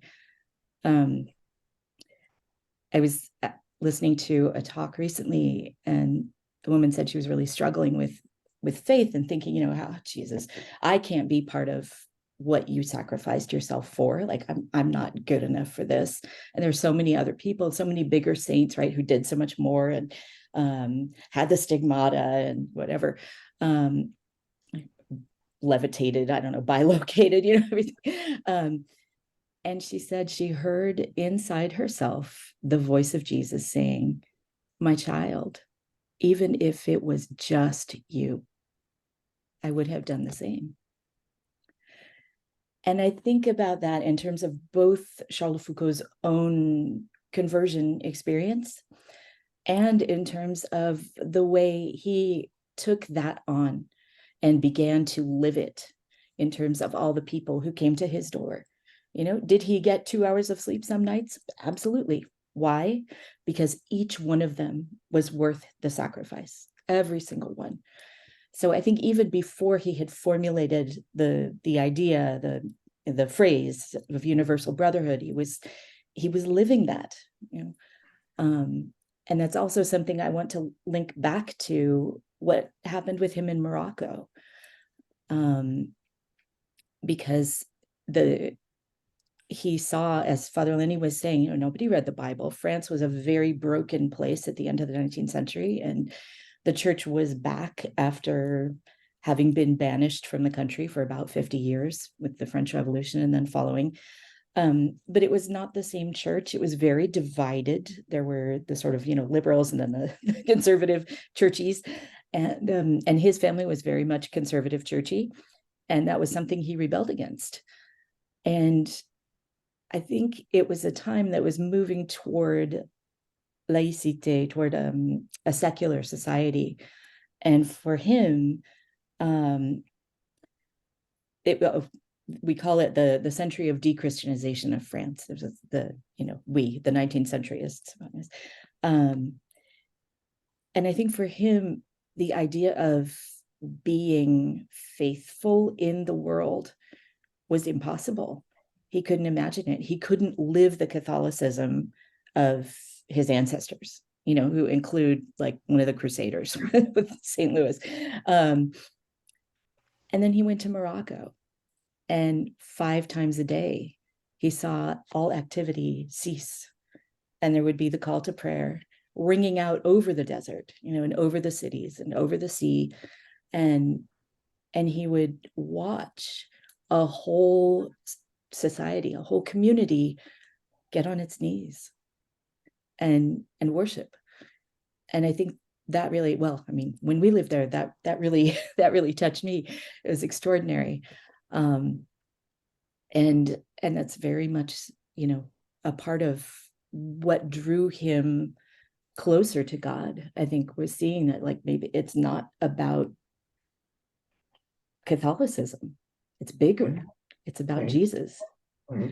I was listening to a talk recently, and the woman said she was really struggling with faith and thinking, you know, how, Jesus, I can't be part of what you sacrificed yourself for. Like, I'm not good enough for this. And there's so many other people, so many bigger saints, right, who did so much more and had the stigmata and whatever, levitated, I don't know, bilocated, you know, everything. And she said she heard inside herself the voice of Jesus saying, my child, even if it was just you, I would have done the same. And I think about that in terms of both Charles de Foucault's own conversion experience and in terms of the way he took that on and began to live it in terms of all the people who came to his door. You know, did he get 2 hours of sleep some nights? Absolutely. Why? Because each one of them was worth the sacrifice, every single one. So I think even before he had formulated the idea, the phrase of universal brotherhood, he was living that, you know. And that's also something I want to link back to what happened with him in Morocco, because he saw, as Father Lenny was saying, you know, nobody read the Bible. France was a very broken place at the end of the 19th century, and the church was back after having been banished from the country for about 50 years with the French Revolution and then following. But it was not the same church. It was very divided. There were the sort of, you know, liberals and then the conservative churchies. And his family was very much conservative churchy. And that was something he rebelled against. And I think it was a time that was moving toward laïcité, toward a secular society. And for him, we call it the century of de-Christianization of France. There's the 19th centuryists. And I think for him, the idea of being faithful in the world was impossible. He couldn't imagine it. He couldn't live the Catholicism of his ancestors, you know, who include like one of the Crusaders with St. Louis. And then he went to Morocco, and 5 times a day, he saw all activity cease. And there would be the call to prayer ringing out over the desert, you know, and over the cities and over the sea. And he would watch a whole society, a whole community get on its knees and worship. And I think that really, well, I mean, when we lived there, that really touched me. It was extraordinary. And that's very much, you know, a part of what drew him closer to God. I think was seeing that, like, maybe it's not about Catholicism. It's bigger. It's about Jesus. So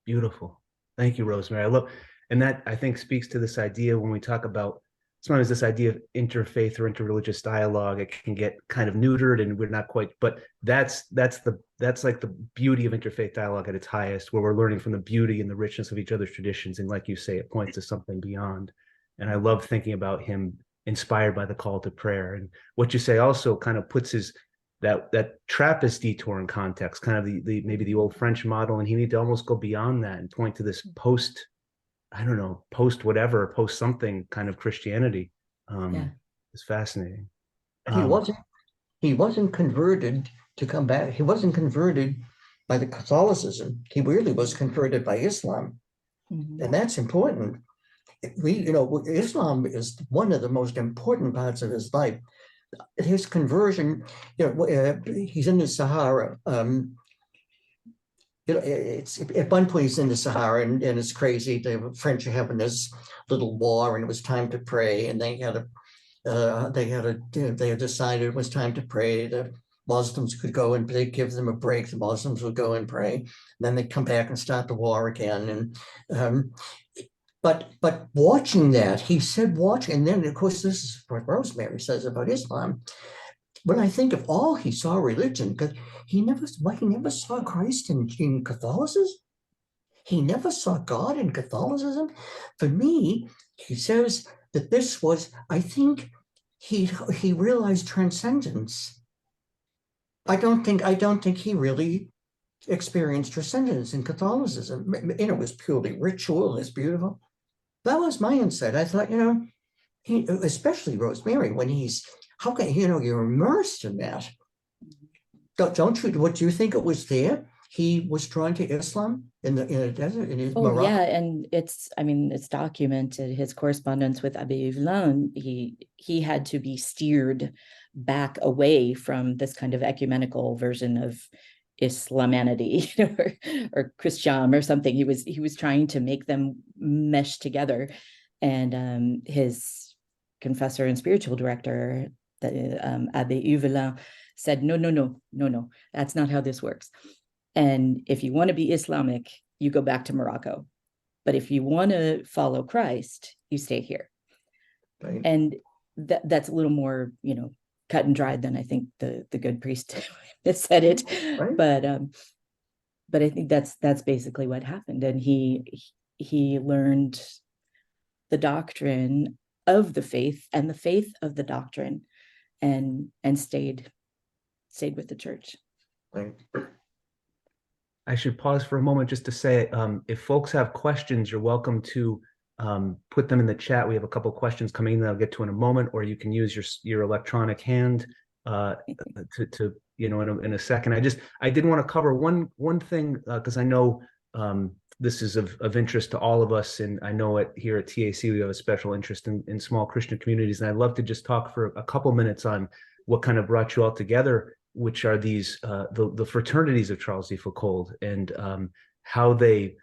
beautiful. Thank you, Rosemary. I love, and that I think speaks to this idea when we talk about sometimes this idea of interfaith or interreligious dialogue. It can get kind of neutered, and we're not quite. But that's like the beauty of interfaith dialogue at its highest, where we're learning from the beauty and the richness of each other's traditions, and like you say, it points to something beyond. And I love thinking about him inspired by the call to prayer, and what you say also kind of puts his that Trappist detour in context, kind of the maybe the old French model, and he needed to almost go beyond that and point to this post something kind of Christianity. It's fascinating. He wasn't converted to come back. He wasn't converted by the Catholicism. He really was converted by Islam. And that's important. Islam is one of the most important parts of his life. His conversion, he's in the Sahara. it's at one point he's in the Sahara and it's crazy. The French are having this little war and it was time to pray, and they had decided it was time to pray. The Muslims could go and they'd give them a break. The Muslims would go and pray. And then they'd come back and start the war again. And but watching that, he said watching, and then of course this is what Rosemary says about Islam. When I think of all he saw religion, because he never saw Christ in Catholicism. He never saw God in Catholicism. For me, he says that this was, I think he realized transcendence. I don't think he really experienced transcendence in Catholicism. It was purely ritual, it's beautiful. That was my insight. I thought, he, especially Rosemary, when how can, you're immersed in that. Don't you, what do you think it was there? He was drawn to Islam in the desert, in Morocco. Yeah, and it's documented, his correspondence with Abbé Yvelin. He had to be steered back away from this kind of ecumenical version of Islamanity, or Christian or something. He was trying to make them mesh together, and his confessor and spiritual director, Abbé Yvelin, said, no, that's not how this works. And if you want to be Islamic, you go back to Morocco. But if you want to follow Christ, you stay here. Right. And that's a little more, cut and dried than I think the good priest said it. Right. But I think that's basically what happened. And he learned the doctrine of the faith and the faith of the doctrine, and stayed with the church. Right. I should pause for a moment just to say, if folks have questions, you're welcome to put them in the chat. We have a couple of questions coming in that I'll get to in a moment, or you can use your electronic hand to in a second. I did want to cover one thing because I know this is of interest to all of us, and I know here at TAC we have a special interest in small Christian communities, and I'd love to just talk for a couple minutes on what kind of brought you all together, which are these the fraternities of Charles de Foucauld, and how they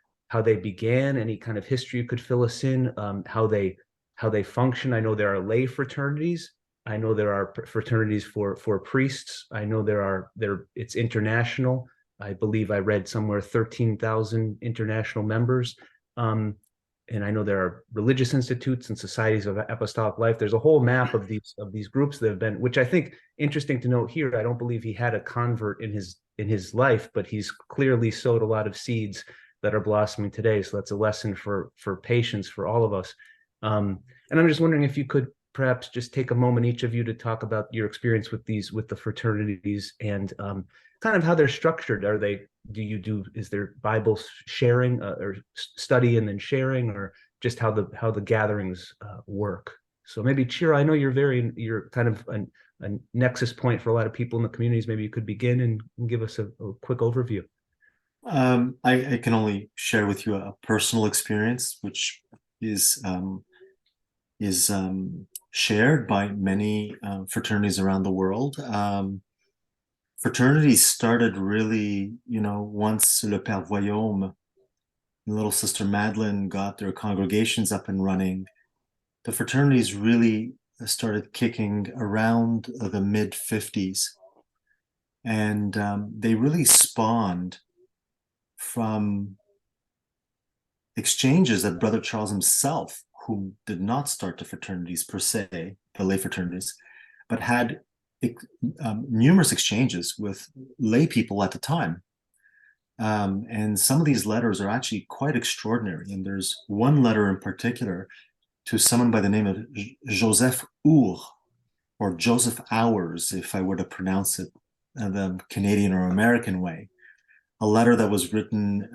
began. Any kind of history you could fill us in, how they function. I know there are lay fraternities. I know there are fraternities for priests. I know it's international. I believe I read somewhere 13,000 international members. And I know there are religious institutes and societies of apostolic life. There's a whole map of these groups that have been, which I think interesting to note here. I don't believe he had a convert in his life, but he's clearly sowed a lot of seeds that are blossoming today. So that's a lesson for patience for all of us. And I'm just wondering if you could perhaps just take a moment, each of you, to talk about your experience with the fraternities, and kind of how they're structured. Is there Bible sharing or study and then sharing, or just how the gatherings work? So maybe Ciro, I know you're kind of a nexus point for a lot of people in the communities. Maybe you could begin and give us a quick overview. I can only share with you a personal experience, which is shared by many fraternities around the world. Fraternities started really, once Le Père Voyaume and Little Sister Madeleine got their congregations up and running. The fraternities really started kicking around the mid-50s. And they really spawned from exchanges that Brother Charles himself, who did not start the fraternities per se, the lay fraternities, but had numerous exchanges with lay people at the time. And some of these letters are actually quite extraordinary. And there's one letter in particular to someone by the name of Joseph Our, or Joseph Hours, if I were to pronounce it the Canadian or American way. A letter that was written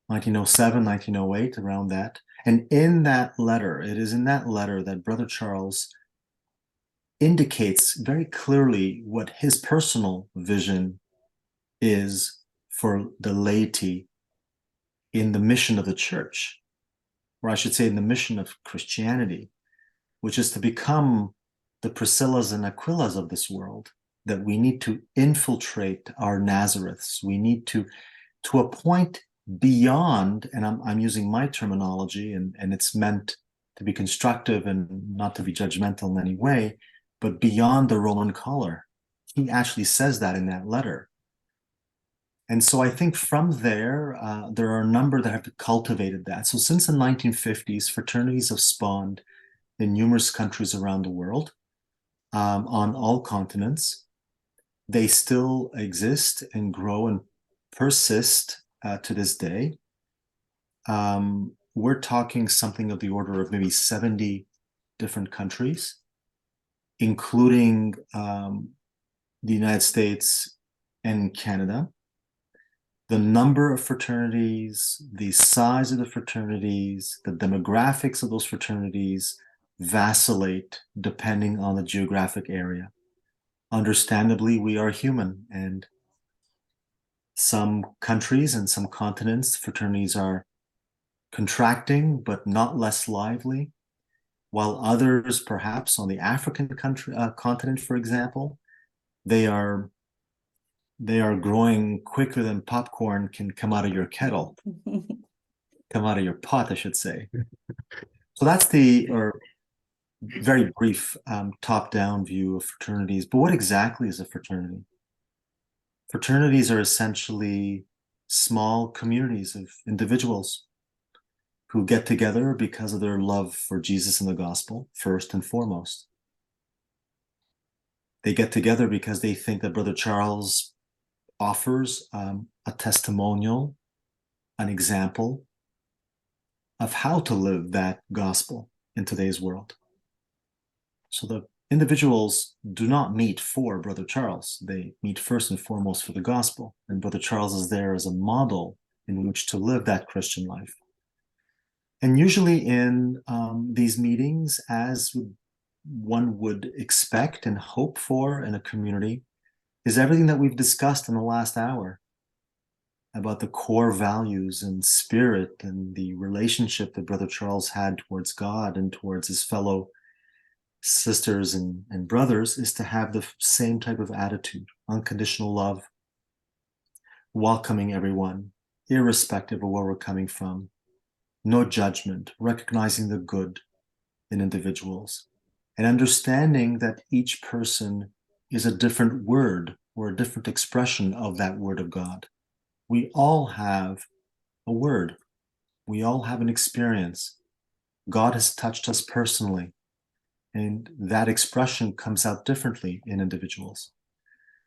1907, 1908, around that. And in that letter, it is in that letter that Brother Charles indicates very clearly what his personal vision is for the laity in the mission of the church, or I should say in the mission of Christianity, which is to become the Priscillas and Aquilas of this world, that we need to infiltrate our Nazareths. We need to a point beyond, and I'm using my terminology, and it's meant to be constructive and not to be judgmental in any way, but beyond the Roman collar. He actually says that in that letter. And so I think from there, there are a number that have cultivated that. So since the 1950s, fraternities have spawned in numerous countries around the world, on all continents. They still exist and grow and persist to this day. We're talking something of the order of maybe 70 different countries, including the United States and Canada. The number of fraternities, the size of the fraternities, the demographics of those fraternities vacillate depending on the geographic area. Understandably, we are human, and some countries and some continents, fraternities are contracting, but not less lively, while others, perhaps on the African continent, for example, they are growing quicker than popcorn can come out of your kettle, come out of your pot, I should say. So that's the very brief top-down view of fraternities. But what exactly is a fraternity? Fraternities are essentially small communities of individuals who get together because of their love for Jesus and the gospel, first and foremost. They get together because they think that Brother Charles offers a testimonial, an example of how to live that gospel in today's world. So the individuals do not meet for Brother Charles. They meet first and foremost for the gospel. And Brother Charles is there as a model in which to live that Christian life. And usually in these meetings, as one would expect and hope for in a community, is everything that we've discussed in the last hour about the core values and spirit and the relationship that Brother Charles had towards God and towards his fellow sisters and brothers, is to have the same type of attitude, unconditional love, welcoming everyone, irrespective of where we're coming from, no judgment, recognizing the good in individuals, and understanding that each person is a different word or a different expression of that word of God. We all have a word. We all have an experience. God has touched us personally, and that expression comes out differently in individuals.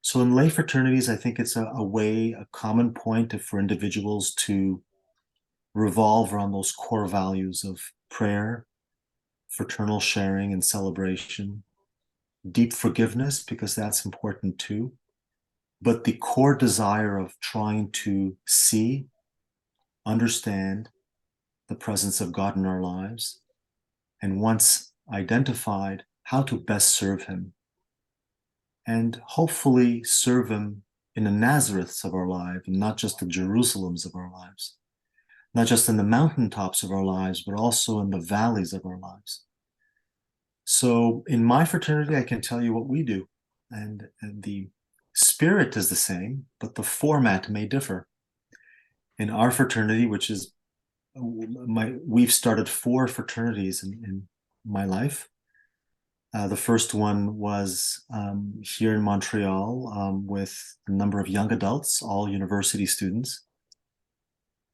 So in lay fraternities, I think it's a common point for individuals to revolve around those core values of prayer, fraternal sharing and celebration, deep forgiveness, because that's important too, but the core desire of trying to see, understand the presence of God in our lives, and once identified, how to best serve him, and hopefully serve him in the Nazareths of our life, and not just the Jerusalems of our lives, not just in the mountaintops of our lives, but also in the valleys of our lives. So in my fraternity, I can tell you what we do, and the spirit is the same, but the format may differ. In our fraternity, which is we've started 4 fraternities in my life. The first one was here in Montreal with a number of young adults, all university students,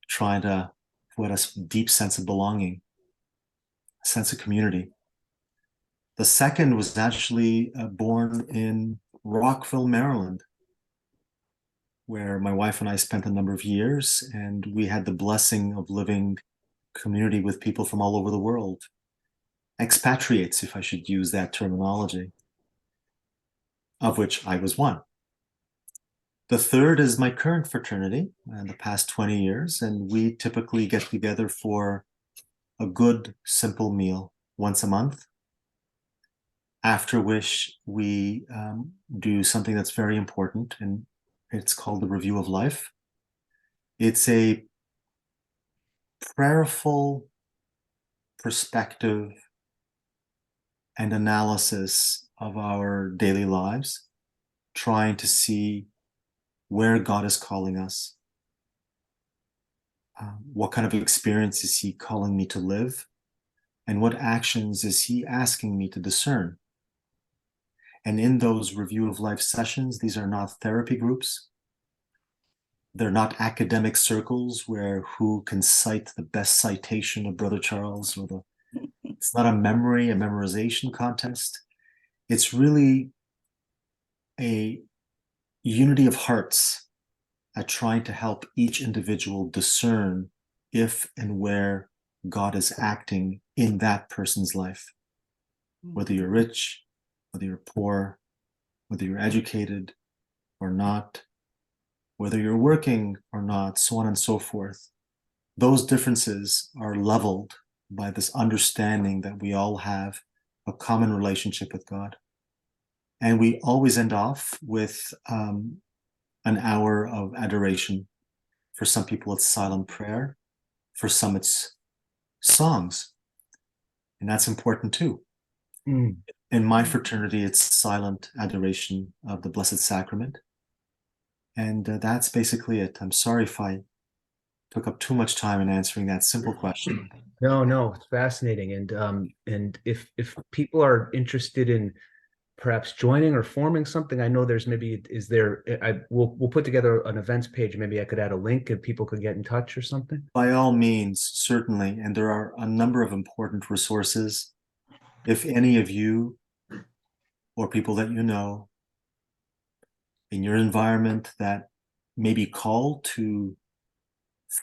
trying to put a deep sense of belonging, a sense of community. The second was actually born in Rockville, Maryland, where my wife and I spent a number of years, and we had the blessing of living community with people from all over the world. Expatriates, if I should use that terminology, of which I was one. The third is my current fraternity, the past 20 years, and we typically get together for a good, simple meal once a month, after which we do something that's very important, and it's called the Review of Life. It's a prayerful perspective and analysis of our daily lives, trying to see where God is calling us. What kind of experience is he calling me to live? And what actions is he asking me to discern? And in those review of life sessions, these are not therapy groups. They're not academic circles where who can cite the best citation of Brother Charles, or it's not a memorization contest. It's really a unity of hearts at trying to help each individual discern if and where God is acting in that person's life. Whether you're rich, whether you're poor, whether you're educated or not, whether you're working or not, so on and so forth. Those differences are leveled by this understanding that we all have a common relationship with God. And we always end off with an hour of adoration. For some people, it's silent prayer. For some, it's songs. And that's important too. Mm. In my fraternity, it's silent adoration of the Blessed Sacrament. And that's basically it. I'm sorry if I took up too much time in answering that simple question. No, it's fascinating. And if people are interested in perhaps joining or forming something, I know there's maybe, is there, we'll put together an events page. Maybe I could add a link and people could get in touch or something. By all means, certainly. And there are a number of important resources. If any of you or people that you know in your environment that may be called to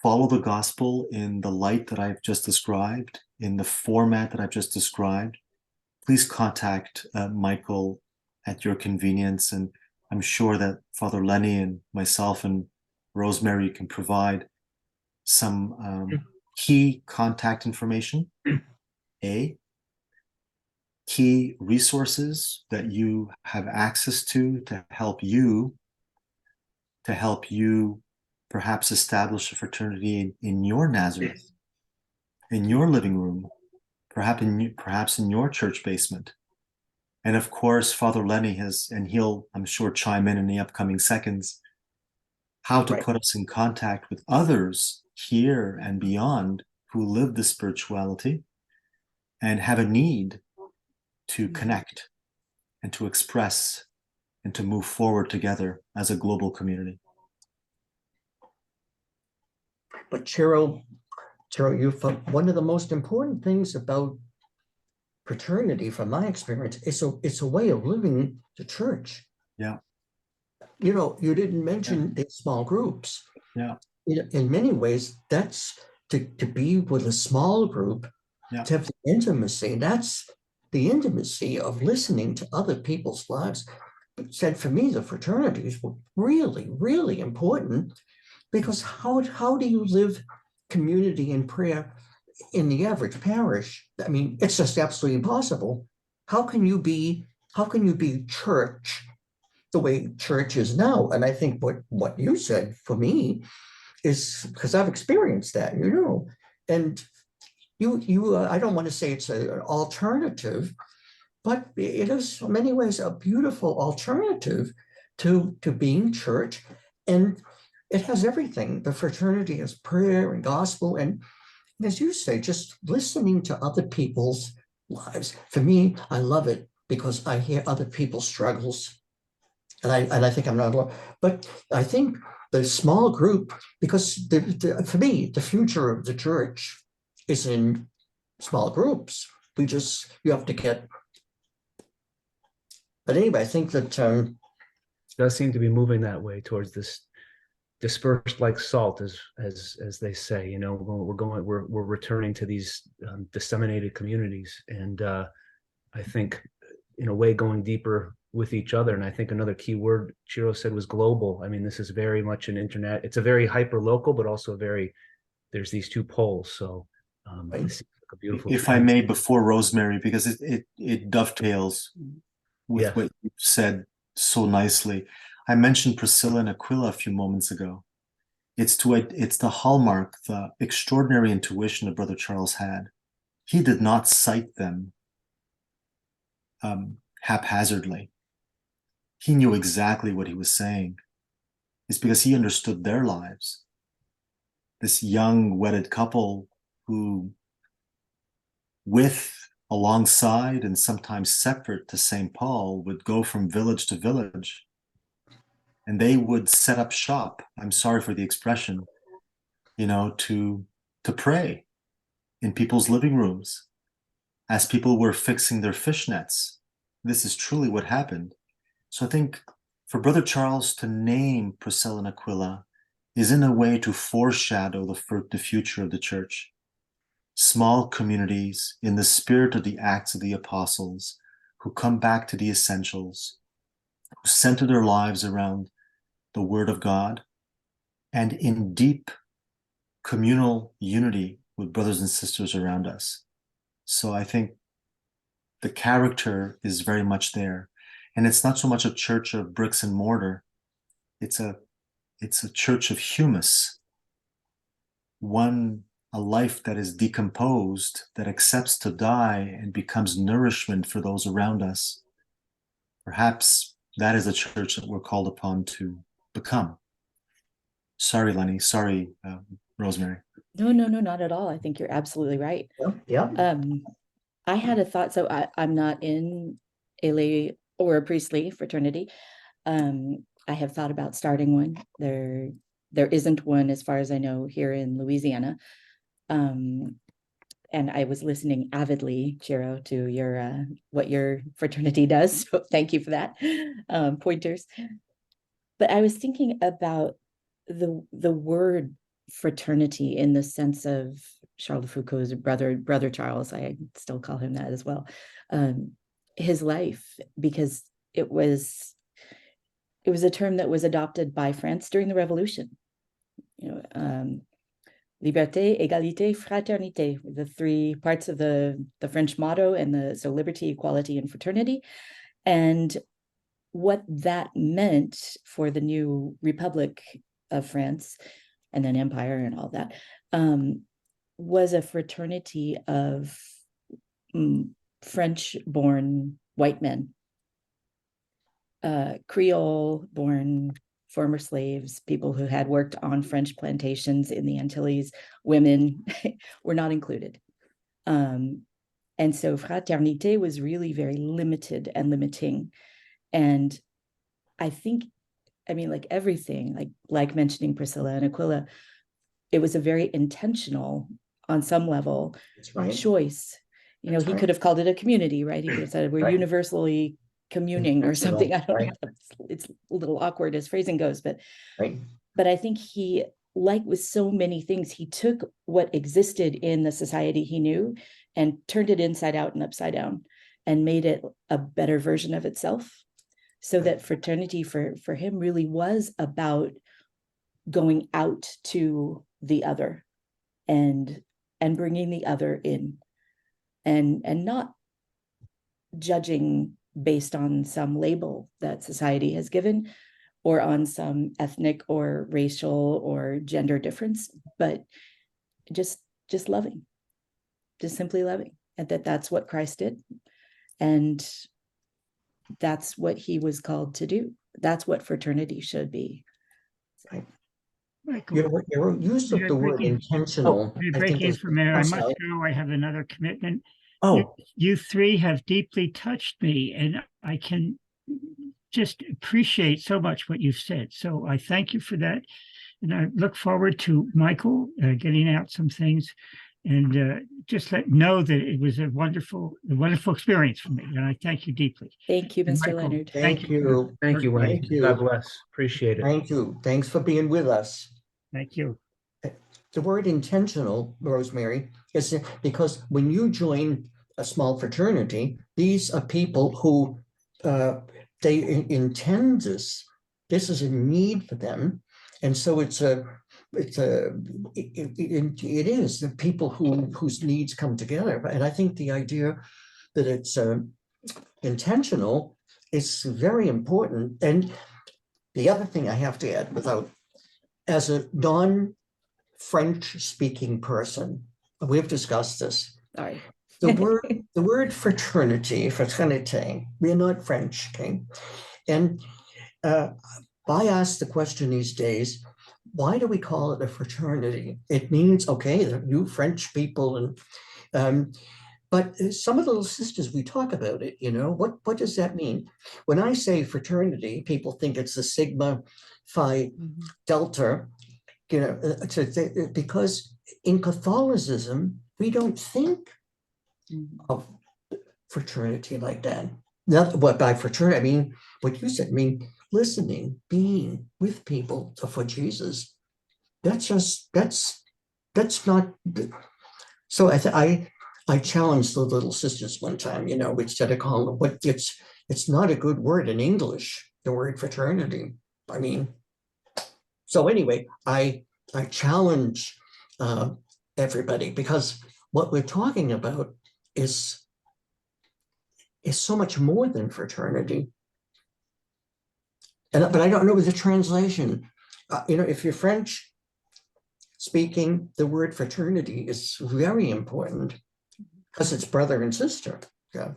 follow the gospel in the light that I've just described, in the format that I've just described, please contact Michael at your convenience. And I'm sure that Father Lenny and myself and Rosemary can provide some key contact information, key resources that you have access to help you perhaps establish a fraternity in your Nazareth, in your living room, perhaps in your church basement. And of course, Father Lenny has, and he'll, I'm sure, chime in the upcoming seconds, how to put us in contact with others here and beyond who live the spirituality and have a need to connect and to express and to move forward together as a global community. But Ciro, one of the most important things about fraternity, from my experience, it's a way of living the church. Yeah. You know, you didn't mention the small groups. Yeah. In many ways, that's to be with a small group, to have the intimacy. That's the intimacy of listening to other people's lives. But said for me, the fraternities were really, really important, because how do you live community and prayer in the average parish? I mean, it's just absolutely impossible. How can you be church the way church is now? And I think what you said for me is, because I've experienced that, you know, and you I don't want to say it's an alternative, but it is in many ways a beautiful alternative to being church. And it has everything. The fraternity has prayer and gospel, and as you say, just listening to other people's lives. For me, I love it because I hear other people's struggles, and I think I'm not alone. But I think the small group, because for me, the future of the church is in small groups. You have to get. But anyway, I think that it does seem to be moving that way towards this dispersed like salt, as they say. You know, we're returning to these disseminated communities, and I think in a way going deeper with each other. And I think another key word Ciro said was global. I mean, this is very much an internet. It's a very hyper local, but also there's these two poles. So it seems like a beautiful. If I may, before Rosemary, because it dovetails with what you said so nicely. I mentioned Priscilla and Aquila a few moments ago. It's the hallmark, the extraordinary intuition that Brother Charles had. He did not cite them haphazardly. he knew exactly what he was saying. It's because he understood their lives. This young wedded couple who, alongside and sometimes separate to St. Paul, would go from village to village, and they would set up shop. I'm sorry for the expression, to pray in people's living rooms as people were fixing their fishnets. This is truly what happened. So I think for Brother Charles to name Priscilla and Aquila is in a way to foreshadow the future of the church. Small communities in the spirit of the Acts of the Apostles, who come back to the essentials, who center their lives around the Word of God, and in deep communal unity with brothers and sisters around us. So I think the character is very much there. And it's not so much a church of bricks and mortar. It's a church of humus. A life that is decomposed, that accepts to die and becomes nourishment for those around us. Perhaps that is a church that we're called upon to become. Sorry, Lenny. Sorry, Rosemary. No, not at all. I think you're absolutely right. Yeah. I had a thought, so I'm not in a lay or a priestly fraternity. I have thought about starting one. There isn't one, as far as I know, here in Louisiana. And I was listening avidly, Ciro, to your what your fraternity does. So thank you for that, pointers. But I was thinking about the word fraternity in the sense of Charles de Foucault's brother Charles. I still call him that as well. His life, because it was a term that was adopted by France during the Revolution. Liberté, égalité, fraternité, the three parts of the French motto, and so liberty, equality, and fraternity. And what that meant for the new Republic of France, and then Empire and all that, was a fraternity of French-born white men, Creole-born former slaves, people who had worked on French plantations in the Antilles. Women were not included. And so fraternité was really very limited and limiting. And I think, like everything, like mentioning Priscilla and Aquila, it was a very intentional, on some level, choice. He could have called it a community, right? He could have said we're universally communing or something. I don't know. It's a little awkward as phrasing goes, but I think he, like with so many things, he took what existed in the society he knew and turned it inside out and upside down and made it a better version of itself. So that fraternity for him really was about going out to the other and bringing the other in, and not judging based on some label that society has given, or on some ethnic or racial or gender difference, but just loving, just simply loving. And that's what Christ did. And that's what he was called to do. That's what fraternity should be. Michael, Your use of the word intentional. breaking for a minute. I must go. I have another commitment. Oh, You three have deeply touched me, and I can just appreciate so much what you've said. So I thank you for that. And I look forward to Michael getting out some things, and just know that it was a wonderful experience for me. And I thank you deeply. Thank you, Mr. Michael, Leonard. thank you. Thank you, Wayne. Thank you. God bless. Appreciate it. Thank you. Thanks for being with us. Thank you. The word intentional, Rosemary, is because when you join a small fraternity, these are people who they intend this. This is a need for them, and so it is the people whose needs come together. And I think the idea that it's intentional is very important. And the other thing I have to add, as a non-French speaking person, we've discussed this. Sorry. The word fraternity, fraternité, we're not French, okay? And I ask the question these days, why do we call it a fraternity? It means, okay, you French people, and but some of the little sisters, we talk about it, what does that mean? When I say fraternity, people think it's a Sigma Phi Delta, because in Catholicism, we don't think of fraternity like that. Not what by fraternity, I mean, what you said, I mean, listening, being with people for Jesus. That's not. So I challenged the little sisters one time, instead of calling it what it's not a good word in English, the word fraternity. I mean, so anyway, I challenge everybody, because what we're talking about is so much more than fraternity. But I don't know the translation. If you're French speaking, the word fraternity is very important because it's brother and sister. Yeah.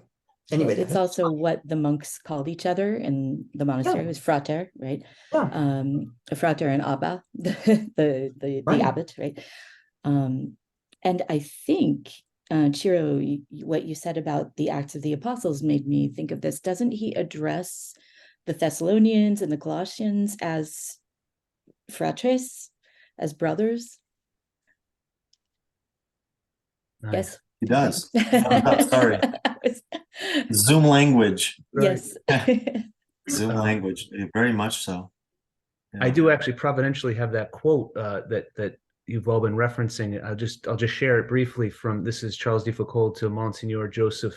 Anyway, it's also what the monks called each other in the monastery. It was frater, right? Yeah. A frater and abba, the abbot, right? And I think, Ciro, what you said about the Acts of the Apostles made me think of this. Doesn't he address the Thessalonians and the Colossians as fratres, as brothers? Nice. Yes. He does. Sorry. Zoom language. Yes. Zoom language. Very much so. Yeah. I do actually providentially have that quote that you've all been referencing. I'll just share it briefly from, this is Charles de Foucauld to Monsignor Joseph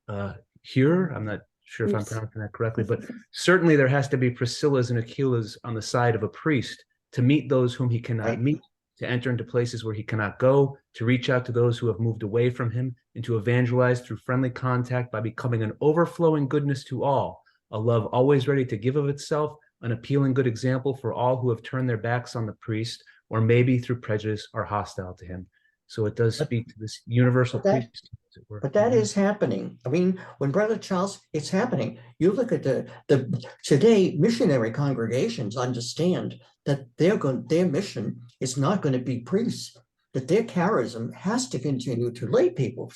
Hure. I'm not sure if I'm pronouncing that correctly, but certainly there has to be Priscillas and Aquilas on the side of a priest to meet those whom he cannot meet, to enter into places where he cannot go, to reach out to those who have moved away from him, and to evangelize through friendly contact by becoming an overflowing goodness to all, a love always ready to give of itself, an appealing good example for all who have turned their backs on the priest, or maybe through prejudice are hostile to him. So it does speak to this universal priest. But that is happening. I mean, when Brother Charles, it's happening. You look at the today, missionary congregations understand that their mission is not going to be priests, that their charism has to continue to lay people.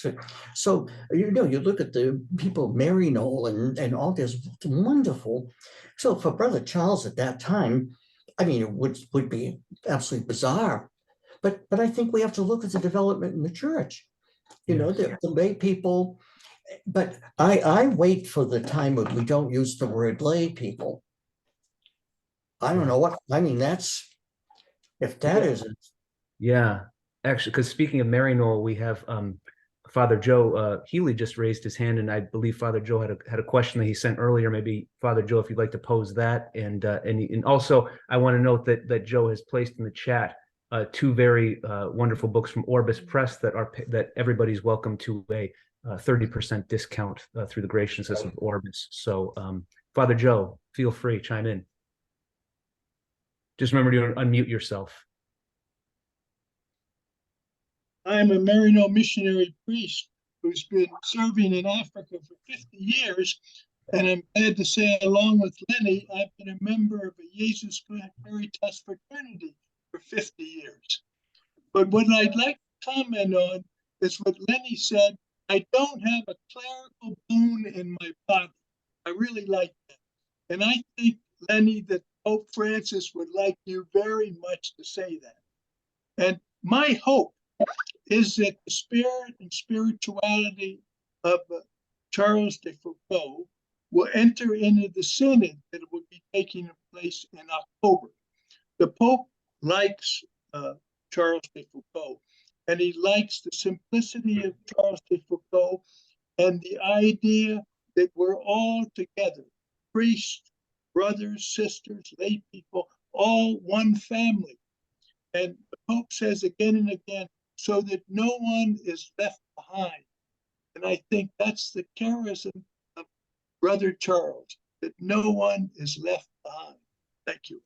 So you look at the people, Mary Knoll and all this wonderful. So for Brother Charles at that time, I mean, it would be absolutely bizarre. But I think we have to look at the development in the church. The lay people, but I wait for the time when we don't use the word lay people. I don't know what, I mean, if that isn't. Yeah, actually, because speaking of Mary Knoll, we have Father Joe Healy just raised his hand, and I believe Father Joe had a question that he sent earlier. Maybe Father Joe, if you'd like to pose that, and also I want to note that Joe has placed in the chat two very wonderful books from Orbis Press that everybody's welcome to a 30% discount through the graciousness of Orbis. So Father Joe, feel free, chime in. Just remember to unmute yourself. I am a Marino missionary priest who's been serving in Africa for 50 years. And I'm glad to say, along with Lenny, I've been a member of a Jesus Veritas fraternity for 50 years. But what I'd like to comment on is what Lenny said. I don't have a clerical bone in my body. I really like that. And I think, Lenny, that Pope Francis would like you very much to say that. And my hope is that the spirit and spirituality of Charles de Foucauld will enter into the synod that will be taking place in October. The Pope likes Charles de Foucauld, and he likes the simplicity of Charles de Foucauld and the idea that we're all together, priests, brothers, sisters, lay people, all one family. And the Pope says again and again, so that no one is left behind. And I think that's the charism of Brother Charles, that no one is left behind. Thank you.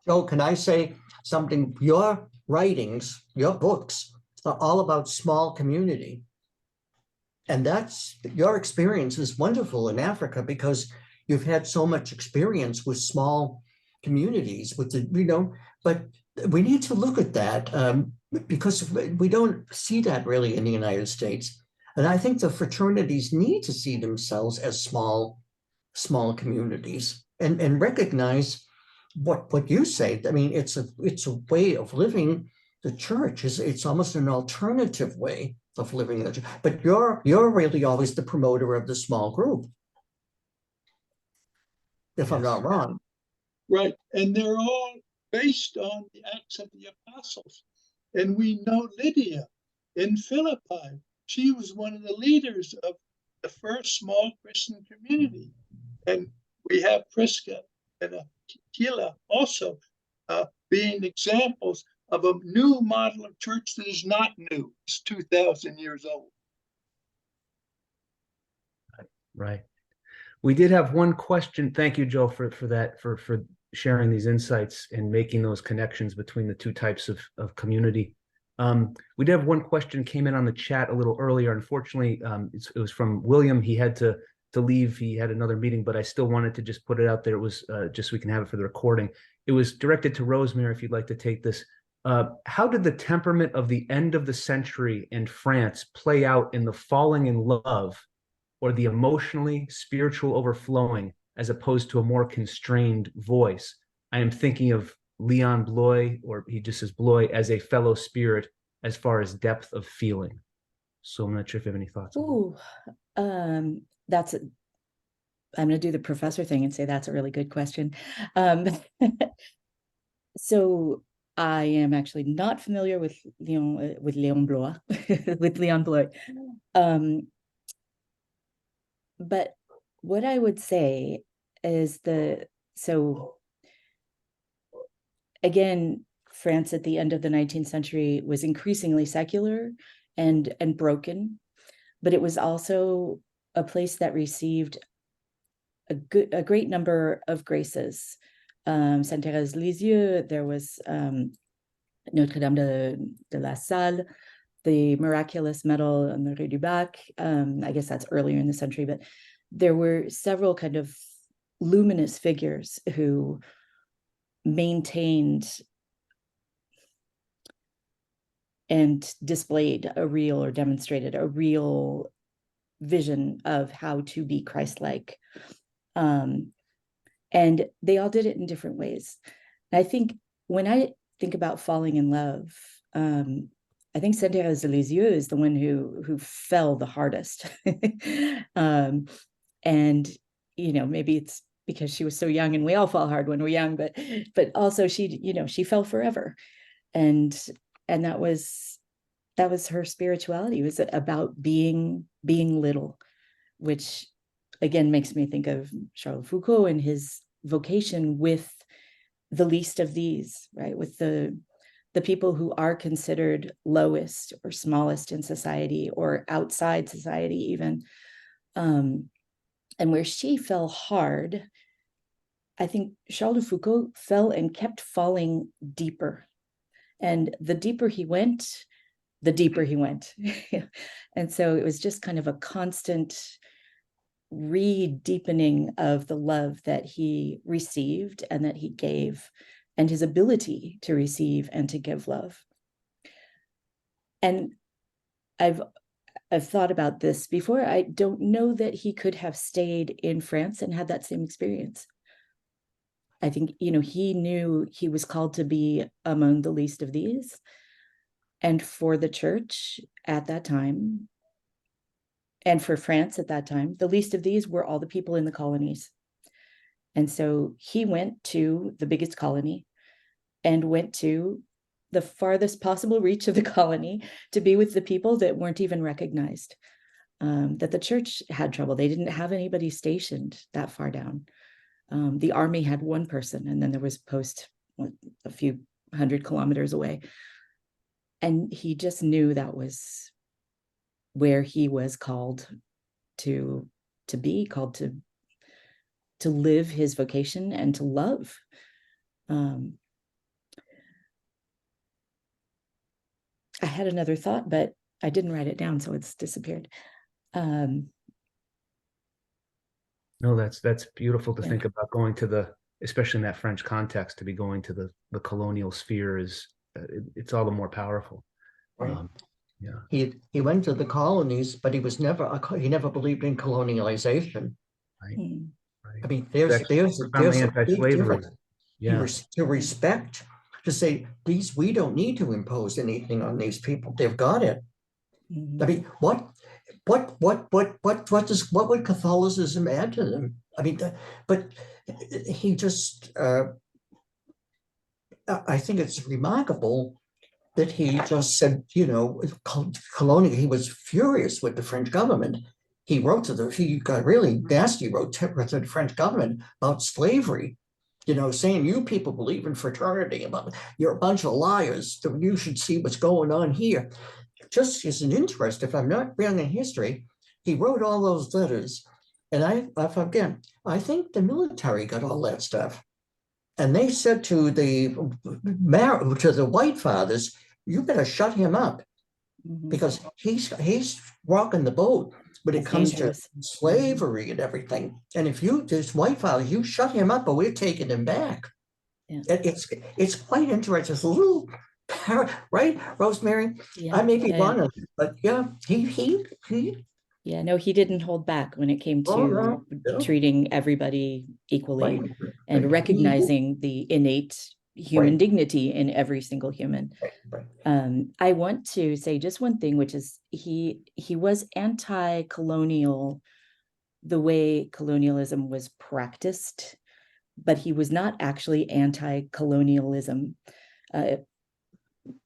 Joe, can I say something? Your writings, your books are all about small community. And that's, your experience is wonderful in Africa because you've had so much experience with small communities with the, but we need to look at that because we don't see that really in the United States. And I think the fraternities need to see themselves as small communities and recognize what you say. I mean, it's a way of living. The church it's almost an alternative way of living the church. But you're really always the promoter of the small group, if I'm not wrong. Right. And they're all based on the Acts of the Apostles. And we know Lydia in Philippi. She was one of the leaders of the first small Christian community. And we have Prisca and Aquila also being examples of a new model of church that is not new. It's 2,000 years old. Right. We did have one question. Thank you, Joe, for that, for sharing these insights and making those connections between the two types of community. We did have one question came in on the chat a little earlier. Unfortunately, it was from William. He had to leave. He had another meeting, but I still wanted to just put it out there. It was just so we can have it for the recording. It was directed to Rosemary, if you'd like to take this. How did the temperament of the end of the century in France play out in the falling in love or the emotionally spiritual overflowing as opposed to a more constrained voice? I am thinking of Leon Bloy, or he just says Bloy, as a fellow spirit as far as depth of feeling. So I'm not sure if you have any thoughts. Ooh, I'm going to do the professor thing and say that's a really good question. So I am actually not familiar with Leon Bloy, with Leon Bloy. But what I would say is so again, France at the end of the 19th century was increasingly secular and broken, but it was also a place that received a great number of graces. Sainte Thérèse Lisieux, there was Notre Dame de la Salle, the miraculous medal on the Rue du Bac. I guess that's earlier in the century, but there were several kind of luminous figures who maintained and displayed demonstrated a real vision of how to be Christ-like. And they all did it in different ways. And I think when I think about falling in love, I think Sainte Thérèse de Lisieux is the one who fell the hardest. And, maybe it's because she was so young, and we all fall hard when we're young, but also she fell forever. And that was her spirituality. It was about being little, which again makes me think of Charles de Foucauld and his vocation with the least of these, right? With the people who are considered lowest or smallest in society or outside society even. And where she fell hard, I think Charles de Foucauld fell and kept falling deeper. And the deeper he went, the deeper he went. And so it was just kind of a constant re-deepening of the love that he received and that he gave, and his ability to receive and to give love. And I've thought about this before. I don't know that he could have stayed in France and had that same experience. I think, he knew he was called to be among the least of these. And for the church at that time, and for France at that time, the least of these were all the people in the colonies. And so he went to the biggest colony and went to the farthest possible reach of the colony to be with the people that weren't even recognized, that the church had trouble. They didn't have anybody stationed that far down. The army had one person, and then there was a post a few 100 kilometers away. And he just knew that was where he was called to be, called to live his vocation and to love. I had another thought, but I didn't write it down, so it's disappeared. No, that's beautiful to Yeah. think about going to the, especially in that French context, to be going to the colonial sphere is, it's all the more powerful. Right. Yeah. He went to the colonies, but he was he never believed in colonialization. Right. Mm. I mean, there's Profoundly a big anti-slavery. difference. Yeah. To respect, to say, please, we don't need to impose anything on these people. They've got it. Mhm. I mean, what would Catholicism add to them? I mean, but he just, I think it's remarkable that he just said, you know, colonial. He was furious with the French government. He got really nasty, wrote to the French government about slavery, you know, saying you people believe in fraternity, you're a bunch of liars. You should see what's going on here. Just as an interest, if I'm not wrong in history, he wrote all those letters. And I think the military got all that stuff. And they said to the white fathers, you better shut him up Mhm. because he's rocking the boat when it It's comes dangerous. to slavery and everything. And if this white father, you shut him up, or we're taking him back. Yeah. It's quite interesting. It's a little right, Rosemary? Yeah. I may be Yeah. wrong, but yeah, he Yeah, no, he didn't hold back when it came Oh, no, to no. treating everybody equally Right, and right. recognizing the innate human Right. dignity in every single human. Right. I want to say just one thing, which is he was anti-colonial the way colonialism was practiced, but he was not actually anti-colonialism.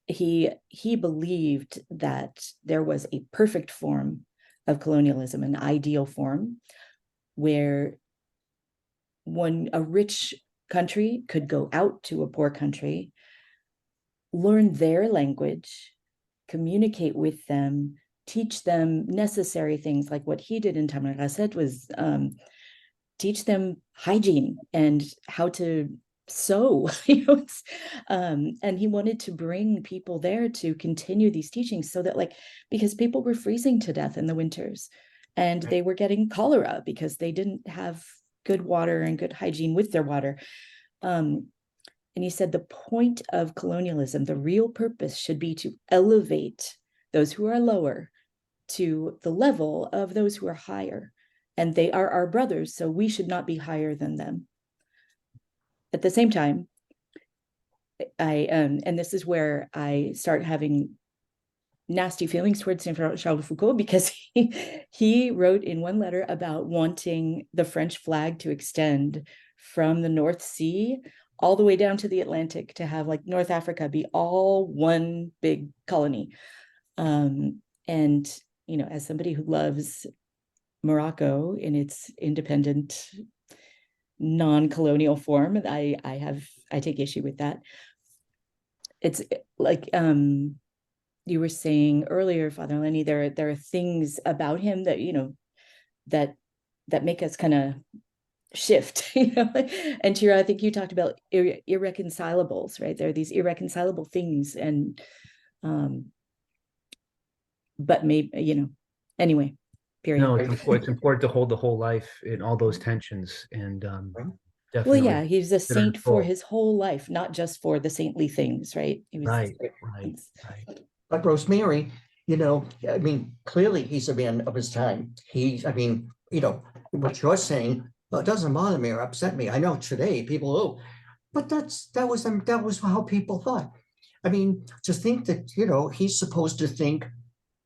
He believed that there was a perfect form of colonialism, an ideal form, where a rich country could go out to a poor country, learn their language, communicate with them, teach them necessary things like what he did in Tamanrasset was teach them hygiene and how to sew. And he wanted to bring people there to continue these teachings so that, like, because people were freezing to death in the winters and they were getting cholera because they didn't have good water and good hygiene with their water. And he said the point of colonialism, the real purpose, should be to elevate those who are lower to the level of those who are higher. And they are our brothers, so we should not be higher than them. At the same time, and this is where I start having nasty feelings towards Charles de Foucauld, because he wrote in one letter about wanting the French flag to extend from the North Sea all the way down to the Atlantic, to have like North Africa be all one big colony. And, you know, as somebody who loves Morocco in its independent, non-colonial form, I take issue with that. It's like you were saying earlier, Father Lenny, there are things about him that, you know, that make us kind of shift, you know. And Ciro, I think you talked about irreconcilables, right? There are these irreconcilable things, and but maybe, you know, anyway, period. No, it's important to hold the whole life in all those tensions, and Well, definitely. yeah, he's a consider saint it for full. his whole life, not just for the saintly things, right? He was, Right. But Rosemary, you know, I mean, clearly he's a man of his time. I mean, you know, what you're saying, well, it doesn't bother me or upset me. I know today people, but that was how people thought. I mean, to think that, you know, he's supposed to think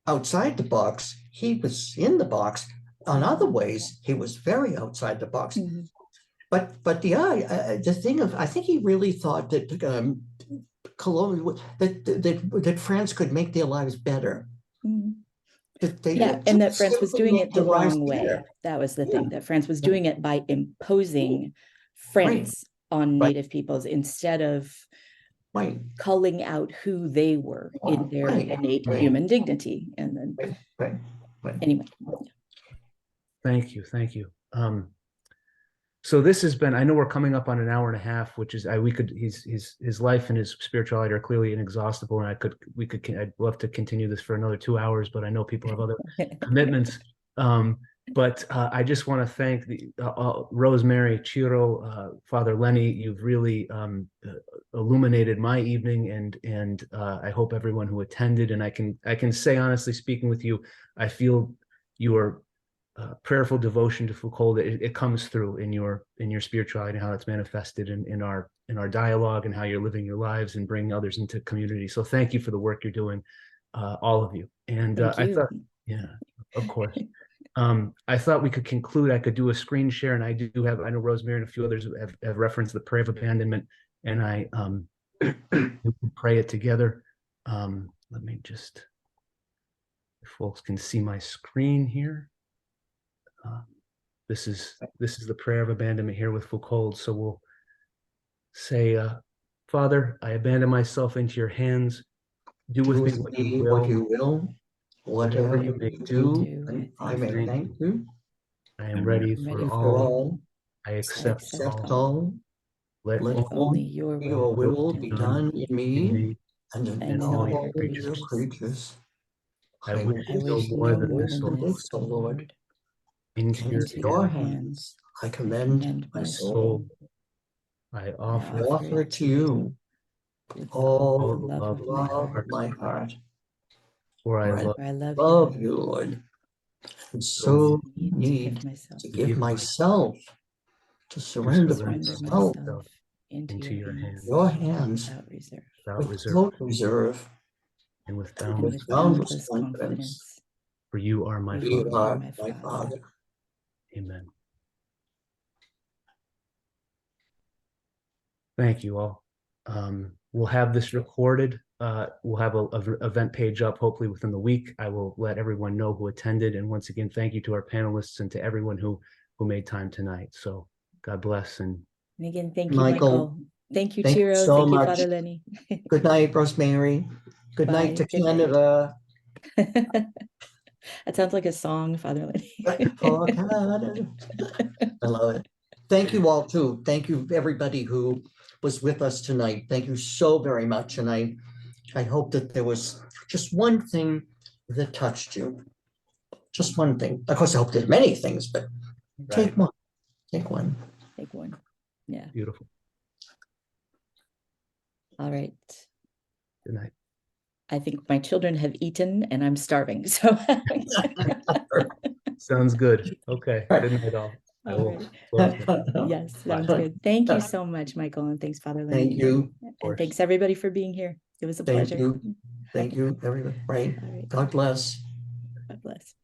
outside the box. He was in the box. On other ways, he was very outside the box. Mhm. But yeah, the thing of, I think he really thought that that France could make their lives better. Mhm. That Yeah, and that France was doing it the lives wrong way. better. That was the Yeah. thing, that France was doing it by imposing Right. France on Right. Native peoples instead of Right. culling out who they were in their Right. innate Right. human dignity. And then Right. anyway. Thank you. So this has been, I know we're coming up on an hour and a half, which is, his life and his spirituality are clearly inexhaustible. And I'd love to continue this for another 2 hours, but I know people have other commitments. But I just want to thank the Rosemary, Ciro, Father Lenny. You've really illuminated my evening, and I hope everyone who attended. And I can say honestly, speaking with you, I feel your prayerful devotion to Foucauld. It comes through in your spirituality and how it's manifested in our dialogue and how you're living your lives and bringing others into community. So thank you for the work you're doing, all of you. And Thank I you. thought, yeah, of course. I thought we could conclude. I could do a screen share, and I know Rosemary and a few others have referenced the prayer of abandonment, and I we can pray it together. Let me just, if folks can see my screen here. This is the prayer of abandonment here with Foucauld. So we'll say, Father, I abandon myself into your hands. Do with me what you will. Whatever you may do, and I may thank you. I am ready I'm ready for for all. I accept all. Let Let only your your will be done in in me me and and in in all your your creatures. creatures. I wish I wish no more no than more this, than O this, O Lord. into Into your your hands, hands I I commend commend my my soul. soul. I I offer I offer to you with all all the the love love of of my my love of heart. my heart. for I For I love For I love love you, you, Lord, and so so need to need give myself, to give myself, to surrender surrender myself myself into into your hands your hands without reserve without reserve without reserve, and with and boundless with boundless boundless confidence. confidence. for you are my For You Father. are my my Father. Father. Amen. Thank you all. We'll have this recorded. We'll have a event page up hopefully within the week. I will let everyone know who attended. And once again, thank you to our panelists and to everyone who made time tonight. So God bless. And And again, thank you, Michael, Michael. Thank you, thank you Ciro. so Thank you, much. Father Lenny. Good night, Rosemary. Good night to Bye. Good night. Canada. That sounds like a song, Father Lenny. For Canada. I love it. Thank you all too. Thank you everybody who was with us tonight. Thank you so very much. And I hope that there was just one thing that touched you. Just one thing. Of course, I hope there's many things, but take one. Take one. Take one. Yeah. beautiful. All right. Good night. I think my children have eaten and I'm starving. So Sounds good. Okay. Good night all. I all will right. close now. Yes, sounds Bye. good. Thank you so much, Michael, and thanks, Father Lenny. Thank you. And thanks everybody for being here. It was a Thank pleasure. you. Thank you, everybody. Right. All right. God bless. God bless.